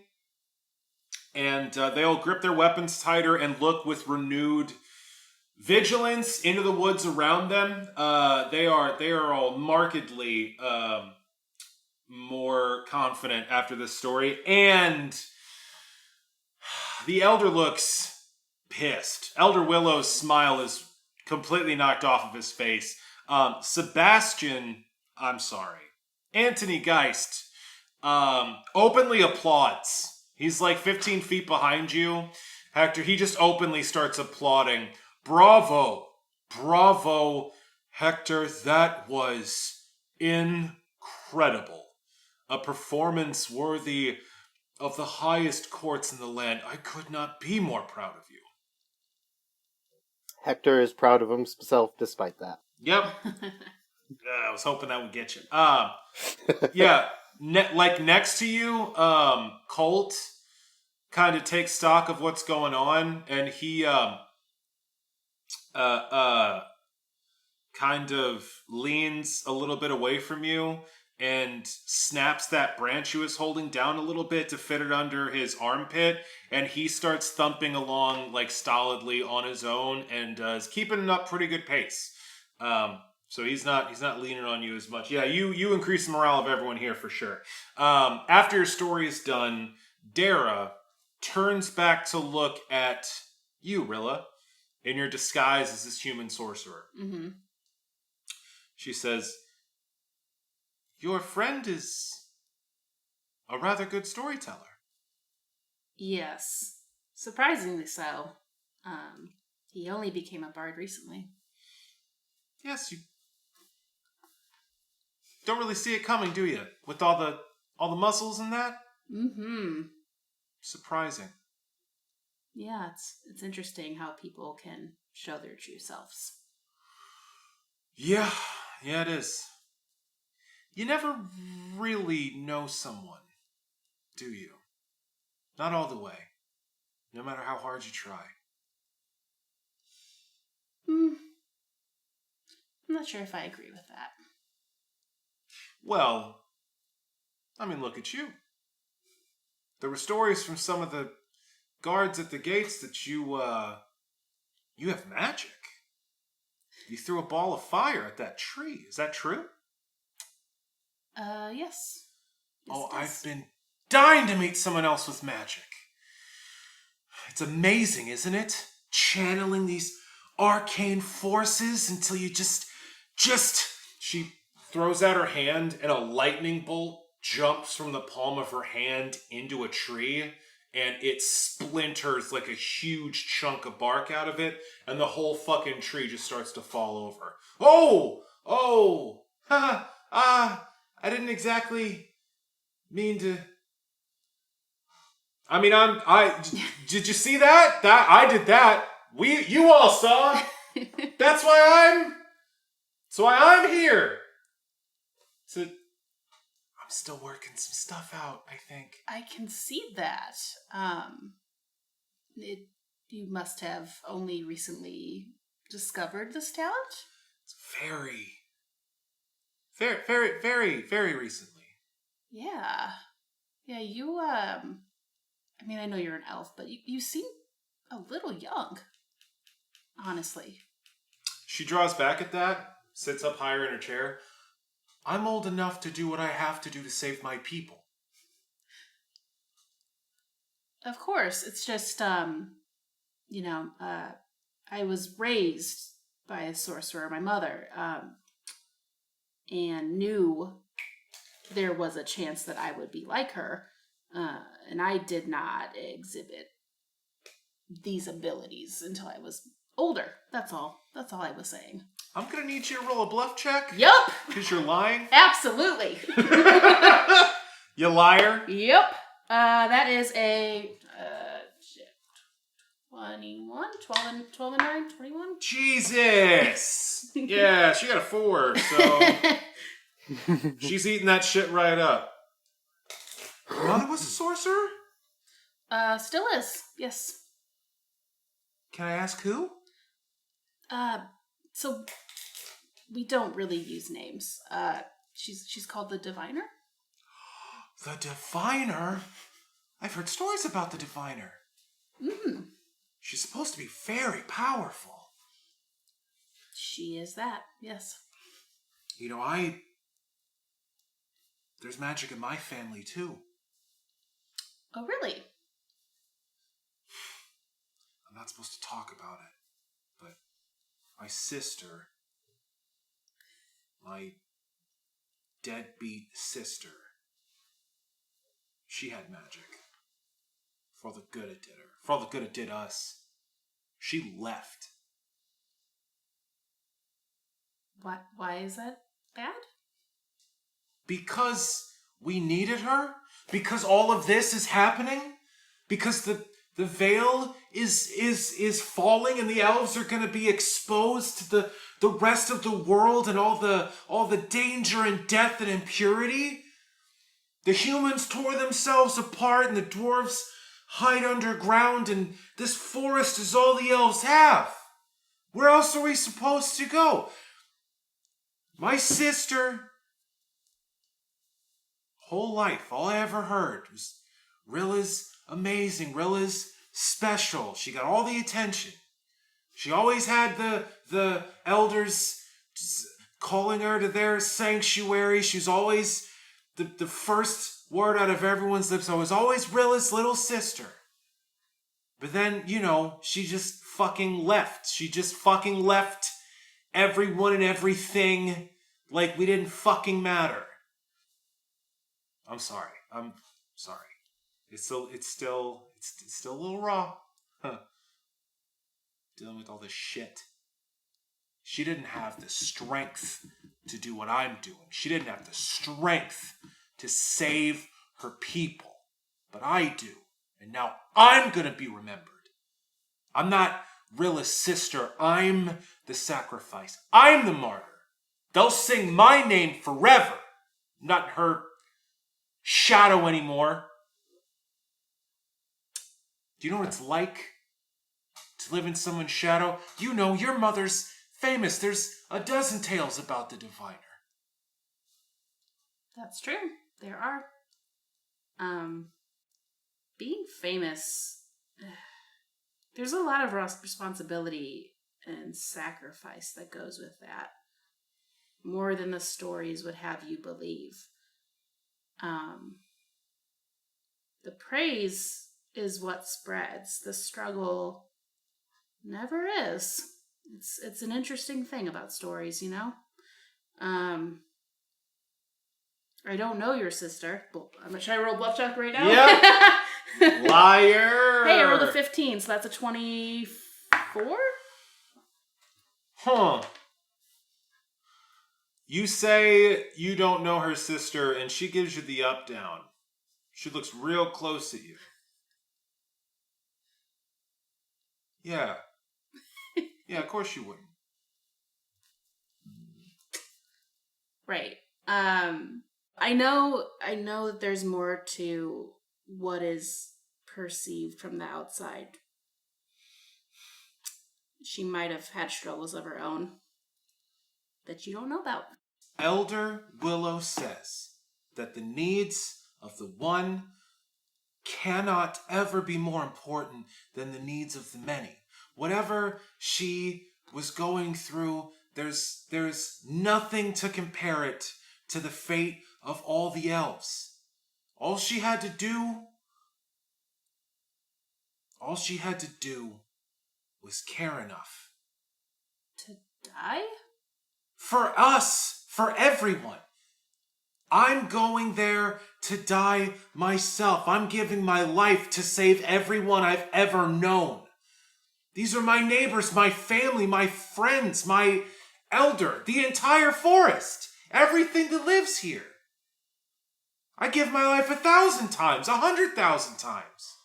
[SPEAKER 2] and they all grip their weapons tighter and look with renewed vigilance into the woods around them. They are all markedly more confident after this story, and the Elder looks pissed. Elder Willow's smile is completely knocked off of his face. Sebastian, I'm sorry, Anthony Geist, openly applauds. He's like 15 feet behind you, Hector. He just openly starts applauding. Bravo, bravo, Hector. That was incredible. A performance worthy of the highest courts in the land. I could not be more proud of you.
[SPEAKER 3] Hector is proud of himself despite that.
[SPEAKER 2] Yep. I was hoping that would get you. Yeah, like next to you, Colt kind of takes stock of what's going on, and he kind of leans a little bit away from you and snaps that branch he was holding down a little bit to fit it under his armpit, and he starts thumping along, like, stolidly on his own, and is keeping up pretty good pace. So he's not leaning on you as much. Yeah, you increase the morale of everyone here for sure. After your story is done, Dara turns back to look at you, Rilla, in your disguise as this human sorcerer.
[SPEAKER 4] Mm-hmm.
[SPEAKER 2] She says, "Your friend is a rather good storyteller."
[SPEAKER 4] Yes. Surprisingly so. He only became a bard recently.
[SPEAKER 2] Yes, you don't really see it coming, do you? With all the muscles and that?
[SPEAKER 4] Mm-hmm.
[SPEAKER 2] Surprising.
[SPEAKER 4] Yeah, it's interesting how people can show their true selves.
[SPEAKER 2] Yeah, it is. You never really know someone, do you? Not all the way. No matter how hard you try.
[SPEAKER 4] I'm not sure if I agree with that.
[SPEAKER 2] Well, I mean, look at you. There were stories from some of the guards at the gates that you have magic. You threw a ball of fire at that tree. Is that true?
[SPEAKER 4] Yes.
[SPEAKER 2] Oh, I've been dying to meet someone else with magic. It's amazing, isn't it? Channeling these arcane forces until you just... She throws out her hand and a lightning bolt jumps from the palm of her hand into a tree, and it splinters like a huge chunk of bark out of it, and the whole fucking tree just starts to fall over. Oh, I didn't exactly mean to... I mean, did you see that? I did that. You all saw. That's why I'm here. So, I'm still working some stuff out, I think.
[SPEAKER 4] I can see that. You must have only recently discovered this talent?
[SPEAKER 2] It's very, very, very recently.
[SPEAKER 4] Yeah. Yeah, you, I mean, I know you're an elf, but you seem a little young. Honestly.
[SPEAKER 2] She draws back at that, sits up higher in her chair. I'm old enough to do what I have to do to save my people.
[SPEAKER 4] Of course. It's just, I was raised by a sorcerer, my mother, and knew there was a chance that I would be like her. And I did not exhibit these abilities until I was older. That's all. That's all I was saying.
[SPEAKER 2] I'm gonna need you to roll a bluff check.
[SPEAKER 4] Yup.
[SPEAKER 2] Because you're lying.
[SPEAKER 4] Absolutely.
[SPEAKER 2] You liar.
[SPEAKER 4] Yep. That is a 21, 12 and 9, 21.
[SPEAKER 2] Jesus. Yeah, she got a 4, so she's eating that shit right up. Your mother was a sorcerer?
[SPEAKER 4] Still is. Yes.
[SPEAKER 2] Can I ask who?
[SPEAKER 4] So we don't really use names. She's called the Diviner.
[SPEAKER 2] The Diviner? I've heard stories about the Diviner. She's supposed to be very powerful.
[SPEAKER 4] She is that, yes.
[SPEAKER 2] You know, there's magic in my family, too.
[SPEAKER 4] Oh, really?
[SPEAKER 2] I'm not supposed to talk about it, but my sister, my deadbeat sister, she had magic. For all the good it did her. For all the good it did us. She left.
[SPEAKER 4] Why is that bad?
[SPEAKER 2] Because we needed her? Because all of this is happening? Because the veil is falling and the elves are going to be exposed to the rest of the world and all the danger and death and impurity? The humans tore themselves apart and the dwarves hide underground and this forest is all the elves have. Where else are we supposed to go? My sister, whole life, all I ever heard was Rilla's amazing, Rilla's special. She got all the attention. She always had the elders calling her to their sanctuary. She was always the first word out of everyone's lips. I was always Rilla's little sister. But then, she just fucking left. She just fucking left everyone and everything like we didn't fucking matter. I'm sorry. It's still a little raw. Dealing with all this shit. She didn't have the strength to do what I'm doing. She didn't have the strength to save her people. But I do. And now I'm gonna be remembered. I'm not Rilla's sister. I'm the sacrifice. I'm the martyr. They'll sing my name forever. Not her shadow anymore. Do you know what it's like to live in someone's shadow? You know, your mother's famous. There's a dozen tales about the Diviner.
[SPEAKER 4] That's true. There are. Being famous, there's a lot of responsibility and sacrifice that goes with that. More than the stories would have you believe. The praise is what spreads. The struggle never is. It's an interesting thing about stories, I don't know your sister. Should I roll bluff check right now?
[SPEAKER 2] Yep. Liar.
[SPEAKER 4] Hey, I rolled a 15, so that's a 24?
[SPEAKER 2] Huh. You say you don't know her sister, and she gives you the up-down. She looks real close at you. Yeah. Yeah, of course you wouldn't.
[SPEAKER 4] Right. I know that there's more to what is perceived from the outside. She might have had struggles of her own that you don't know about.
[SPEAKER 2] Elder Willow says that the needs of the one cannot ever be more important than the needs of the many. Whatever she was going through, there's nothing to compare it to the fate of all the elves. All she had to do
[SPEAKER 1] All she had to do was care enough.
[SPEAKER 4] To die?
[SPEAKER 1] For us, for everyone. I'm going there to die myself. I'm giving my life to save everyone I've ever known. These are my neighbors, my family, my friends, my elder, the entire forest, everything that lives here. I give my life 1,000 times, 100,000 times.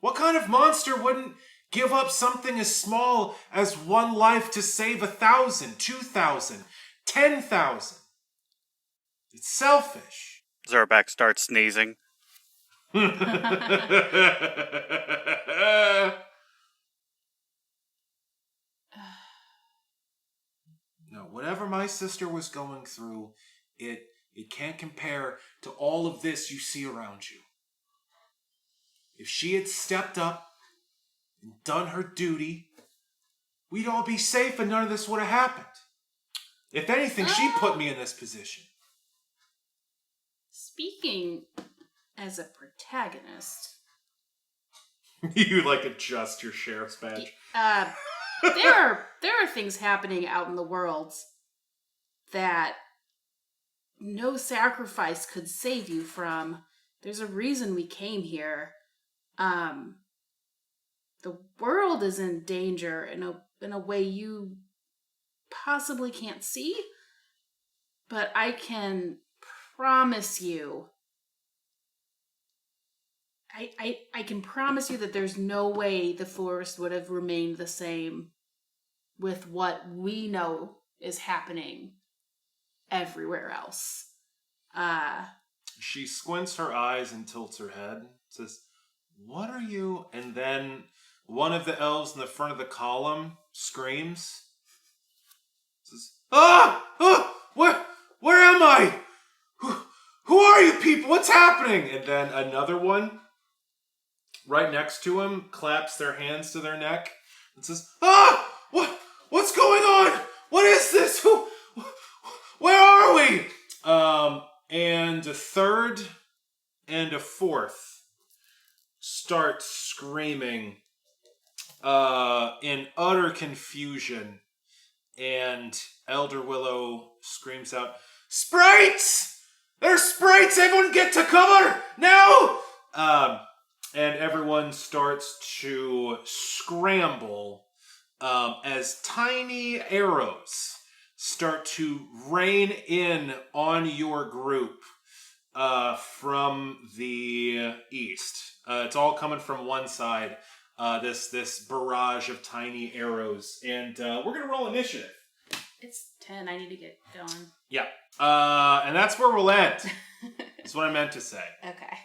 [SPEAKER 1] What kind of monster wouldn't give up something as small as one life to save 1,000, 2,000, 10,000? It's selfish.
[SPEAKER 6] Zurabak starts sneezing.
[SPEAKER 1] No, whatever my sister was going through, it can't compare to all of this you see around you. If she had stepped up and done her duty, we'd all be safe and none of this would have happened. If anything, she put me in this position.
[SPEAKER 4] Speaking as a protagonist,
[SPEAKER 2] You adjust your sheriff's badge.
[SPEAKER 4] there are things happening out in the world that no sacrifice could save you from. There's a reason we came here. The world is in danger in a way you possibly can't see, but I can promise you, I can promise you that there's no way the forest would have remained the same with what we know is happening everywhere else.
[SPEAKER 2] She squints her eyes and tilts her head. Says, "What are you?" And then one of the elves in the front of the column screams. Says, where am I? Who are you people? What's happening? And then another one right next to him claps their hands to their neck and says, what's going on? What is this? Where are we? And a third and a fourth start screaming in utter confusion. And Elder Willow screams out, "Sprites! There's sprites! Everyone get to cover! Now!" And everyone starts to scramble as tiny arrows start to rain in on your group from the east. It's all coming from one side. This barrage of tiny arrows, and we're gonna roll initiative.
[SPEAKER 4] It's 10. I need to get going.
[SPEAKER 2] Yeah, and that's where we'll end. That's what I meant to say.
[SPEAKER 4] Okay.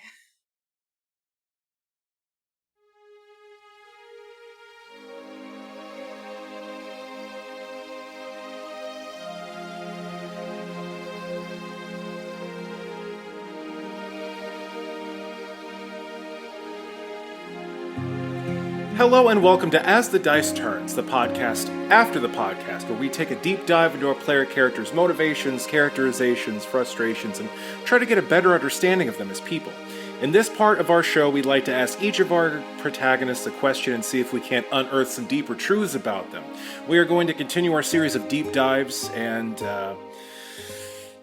[SPEAKER 1] Hello and welcome to As the Dice Turns, the podcast after the podcast, where we take a deep dive into our player characters' motivations, characterizations, frustrations, and try to get a better understanding of them as people. In this part of our show, we'd like to ask each of our protagonists a question and see if we can't unearth some deeper truths about them. We are going to continue our series of deep dives, and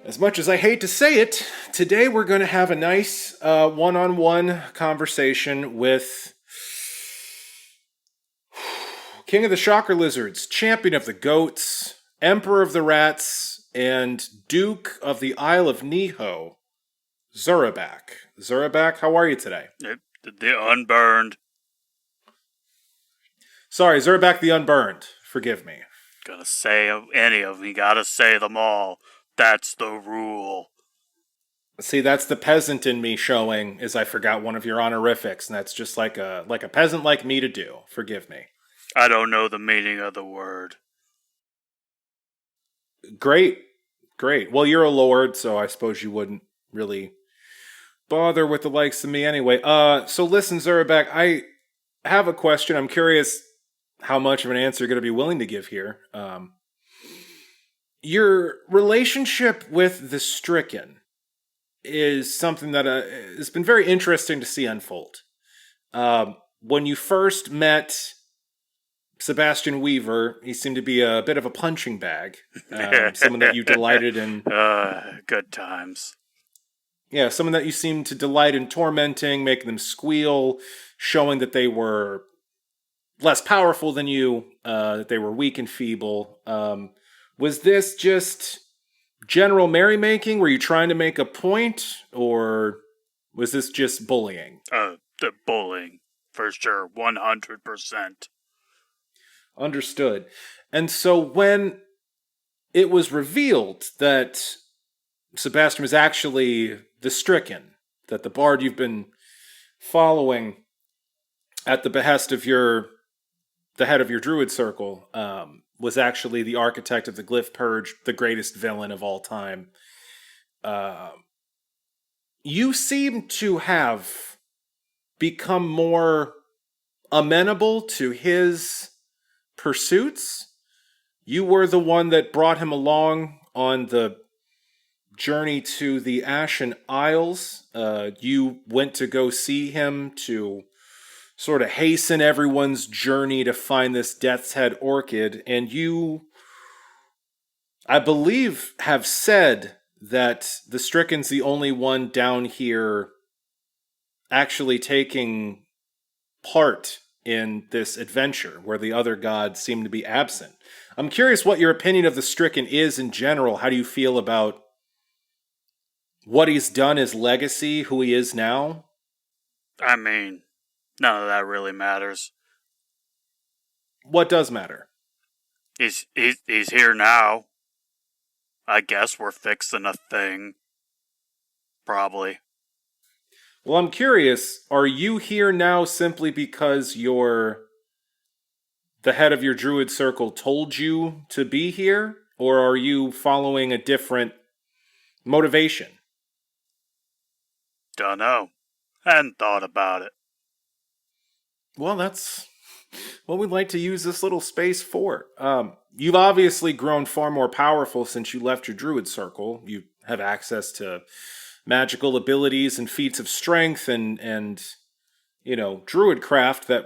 [SPEAKER 1] as much as I hate to say it, today we're going to have a nice one-on-one conversation with King of the Shocker Lizards, Champion of the Goats, Emperor of the Rats, and Duke of the Isle of Neho, Zurabak. Zurabak, how are you today?
[SPEAKER 6] The Unburned.
[SPEAKER 1] Sorry, Zurabak the Unburned. Forgive me.
[SPEAKER 6] Gotta say any of them. You gotta say them all. That's the rule.
[SPEAKER 1] See, that's the peasant in me showing, is I forgot one of your honorifics, and that's just like a peasant like me to do. Forgive me.
[SPEAKER 6] I don't know the meaning of the word.
[SPEAKER 1] Great. Well, you're a lord, so I suppose you wouldn't really bother with the likes of me anyway. So listen, Zurabak, I have a question. I'm curious how much of an answer you're going to be willing to give here. Your relationship with the Stricken is something that has been very interesting to see unfold.
[SPEAKER 2] when you first met Sebastian Weaver, he seemed to be a bit of a punching bag. Someone that you delighted in.
[SPEAKER 6] Good times.
[SPEAKER 2] Yeah, someone that you seemed to delight in tormenting, making them squeal, showing that they were less powerful than you, that they were weak and feeble. Was this just general merrymaking? Were you trying to make a point, or was this just bullying?
[SPEAKER 6] The bullying, for sure, 100%.
[SPEAKER 2] Understood. And so when it was revealed that Sebastian was actually the Stricken, that the bard you've been following at the behest of the head of your druid circle, was actually the architect of the Glyph Purge, the greatest villain of all time. You seem to have become more amenable to his pursuits. You were the one that brought him along on the journey to the Ashen Isles. You went to go see him to sort of hasten everyone's journey to find this Death's Head orchid, and you, I believe, have said that the Stricken's the only one down here actually taking part in this adventure, where the other gods seem to be absent. I'm curious what your opinion of the Stricken is in general. How do you feel about what he's done, his legacy, who he is now?
[SPEAKER 6] I mean, none of that really matters.
[SPEAKER 2] What does matter?
[SPEAKER 6] He's here now. I guess we're fixing a thing. Probably.
[SPEAKER 2] Well, I'm curious, are you here now simply because the head of your druid circle told you to be here? Or are you following a different motivation?
[SPEAKER 6] Dunno. Hadn't thought about it.
[SPEAKER 2] Well, that's what we'd like to use this little space for. You've obviously grown far more powerful since you left your druid circle. You have access to magical abilities and feats of strength and druid craft that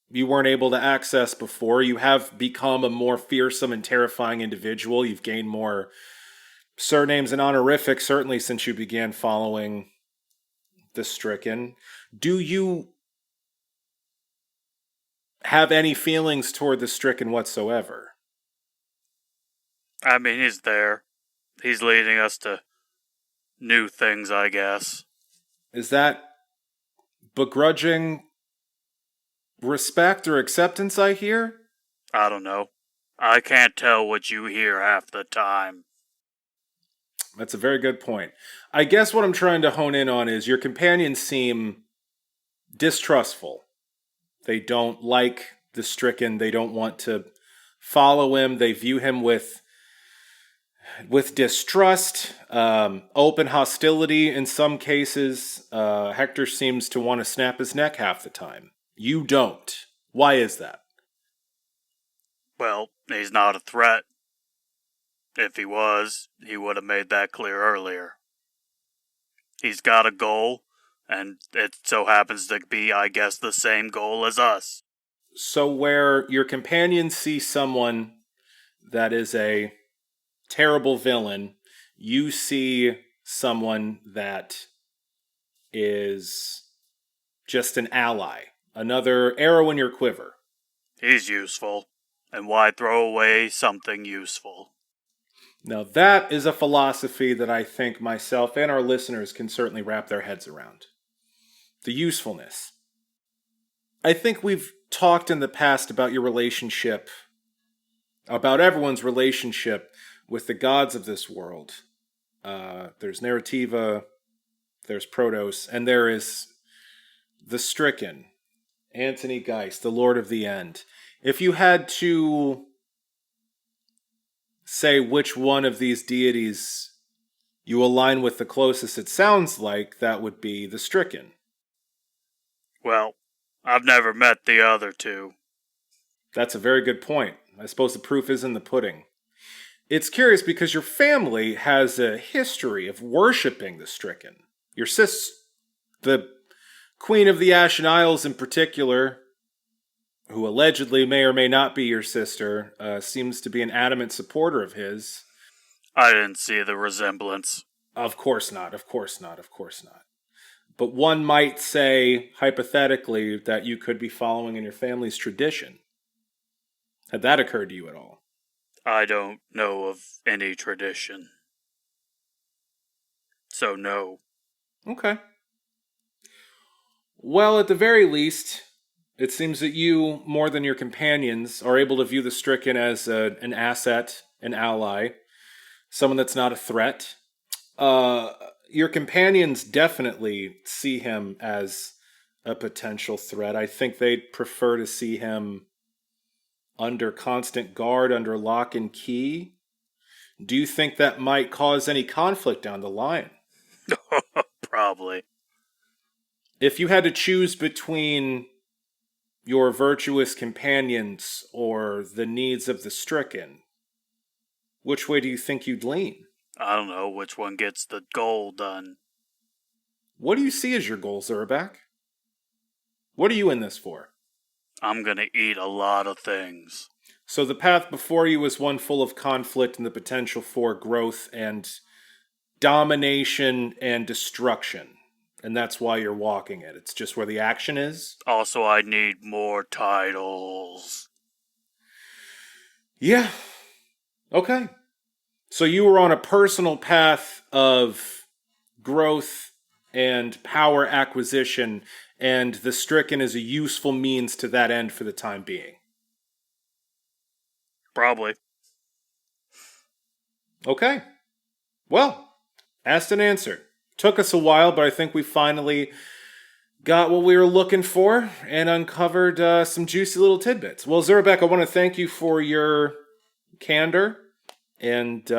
[SPEAKER 2] you weren't able to access before. You have become a more fearsome and terrifying individual. You've gained more surnames and honorifics, certainly since you began following the Stricken. Do you have any feelings toward the Stricken whatsoever?
[SPEAKER 6] I mean, he's there. He's leading us to new things, I guess.
[SPEAKER 2] Is that begrudging respect or acceptance, I hear?
[SPEAKER 6] I don't know. I can't tell what you hear half the time.
[SPEAKER 2] That's a very good point. I guess what I'm trying to hone in on is your companions seem distrustful. They don't like the Stricken. They don't want to follow him. They view him with distrust, open hostility in some cases. Hektor seems to want to snap his neck half the time. You don't. Why is that?
[SPEAKER 6] Well, he's not a threat. If he was, he would have made that clear earlier. He's got a goal, and it so happens to be, I guess, the same goal as us.
[SPEAKER 2] So where your companions see someone that is a terrible villain, you see someone that is just an ally. Another arrow in your quiver.
[SPEAKER 6] He's useful, and why throw away something useful?
[SPEAKER 2] Now that is a philosophy that I think myself and our listeners can certainly wrap their heads around. The usefulness. I think we've talked in the past about your relationship, about everyone's relationship with the gods of this world. There's Narrativa, there's Protos, and there is the Stricken, Anthony Geist, the Lord of the End. If you had to say which one of these deities you align with the closest, it sounds like that would be the Stricken.
[SPEAKER 6] Well, I've never met the other two.
[SPEAKER 2] That's a very good point. I suppose the proof is in the pudding. It's curious because your family has a history of worshipping the Stricken. The Queen of the Ashen Isles in particular, who allegedly may or may not be your sister, seems to be an adamant supporter of his.
[SPEAKER 6] I didn't see the resemblance.
[SPEAKER 2] Of course not. But one might say, hypothetically, that you could be following in your family's tradition. Had that occurred to you at all?
[SPEAKER 6] I don't know of any tradition. So no.
[SPEAKER 2] Okay. Well, at the very least, it seems that you, more than your companions, are able to view the Stricken as an asset, an ally, someone that's not a threat. Your companions definitely see him as a potential threat. I think they'd prefer to see him under constant guard, under lock and key. Do you think that might cause any conflict down the line?
[SPEAKER 6] Probably.
[SPEAKER 2] If you had to choose between your virtuous companions or the needs of the Stricken, which way do you think you'd lean?
[SPEAKER 6] I don't know which one gets the goal done.
[SPEAKER 2] What do you see as your goal, Zurabak? What are you in this for?
[SPEAKER 6] I'm gonna eat a lot of things.
[SPEAKER 2] So the path before you is one full of conflict and the potential for growth and domination and destruction. And that's why you're walking it. It's just where the action is.
[SPEAKER 6] Also, I need more titles.
[SPEAKER 2] Yeah. Okay. So you were on a personal path of growth and power acquisition, and the Stricken is a useful means to that end for the time being.
[SPEAKER 6] Probably.
[SPEAKER 2] Okay. Well, asked and answered. Took us a while, but I think we finally got what we were looking for and uncovered some juicy little tidbits. Well, Zurabak, I want to thank you for your candor and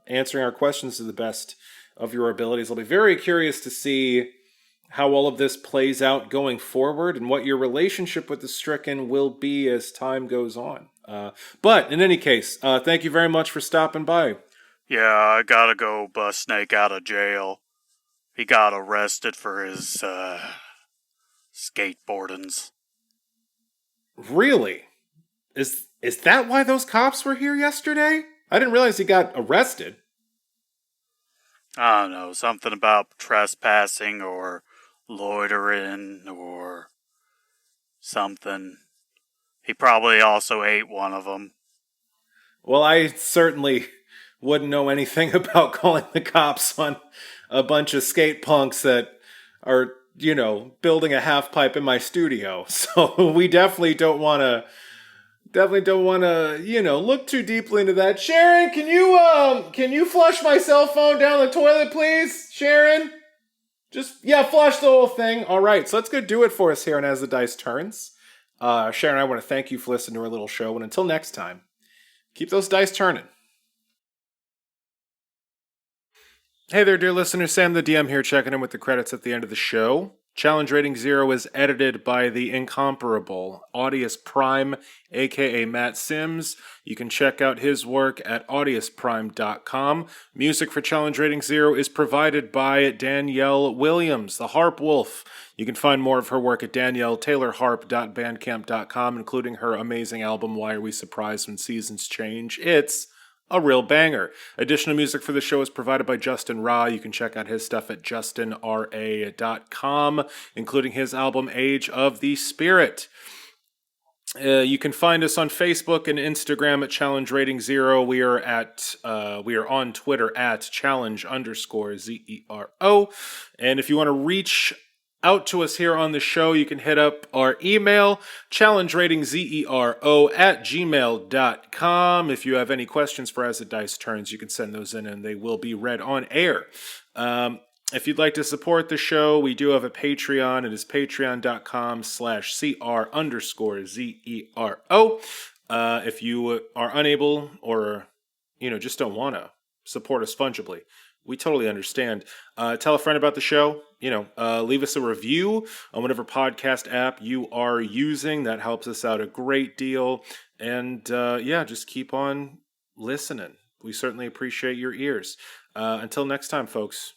[SPEAKER 2] answering our questions to the best of your abilities. I'll be very curious to see how all of this plays out going forward and what your relationship with the Stricken will be as time goes on. But in any case, thank you very much for stopping by.
[SPEAKER 6] Yeah, I gotta go bust Snake out of jail. He got arrested for his, skateboardings.
[SPEAKER 2] Really? Is that why those cops were here yesterday? I didn't realize he got arrested.
[SPEAKER 6] I don't know, something about trespassing or loitering or something. He probably also ate one of them.
[SPEAKER 2] Well, I certainly wouldn't know anything about calling the cops on a bunch of skate punks that are, building a half pipe in my studio. So we definitely don't want to, look too deeply into that. Sharon, can you flush my cell phone down the toilet, please? Sharon? Flush the whole thing. All right, so let's go do it for us here on As the Dice Turns. Sharon, I want to thank you for listening to our little show, and until next time, keep those dice turning. Hey there, dear listeners. Sam the DM here, checking in with the credits at the end of the show. Challenge Rating 0 is edited by the incomparable Audius Prime, aka Matt Sims. You can check out his work at audiusprime.com. Music for Challenge Rating 0 is provided by Danielle Williams, the Harp Wolf. You can find more of her work at danielletaylorharp.bandcamp.com, including her amazing album, Why Are We Surprised When Seasons Change? It's a real banger. Additional music for the show is provided by Justin Ra. You can check out his stuff at justinra.com, including his album Age of the Spirit. You can find us on Facebook and Instagram at Challenge Rating 0. We are on Twitter at challenge_ZERO. And if you want to reach out to us here on the show, you can hit up our email, challengeratingzero@gmail.com. If you have any questions for As the Dice Turns, you can send those in and they will be read on air. If you'd like to support the show, we do have a Patreon. It is patreon.com/CR_ZERO. If you are unable or, just don't want to support us fungibly, we totally understand. Tell a friend about the show. Leave us a review on whatever podcast app you are using. That helps us out a great deal. And just keep on listening. We certainly appreciate your ears. Until next time, folks,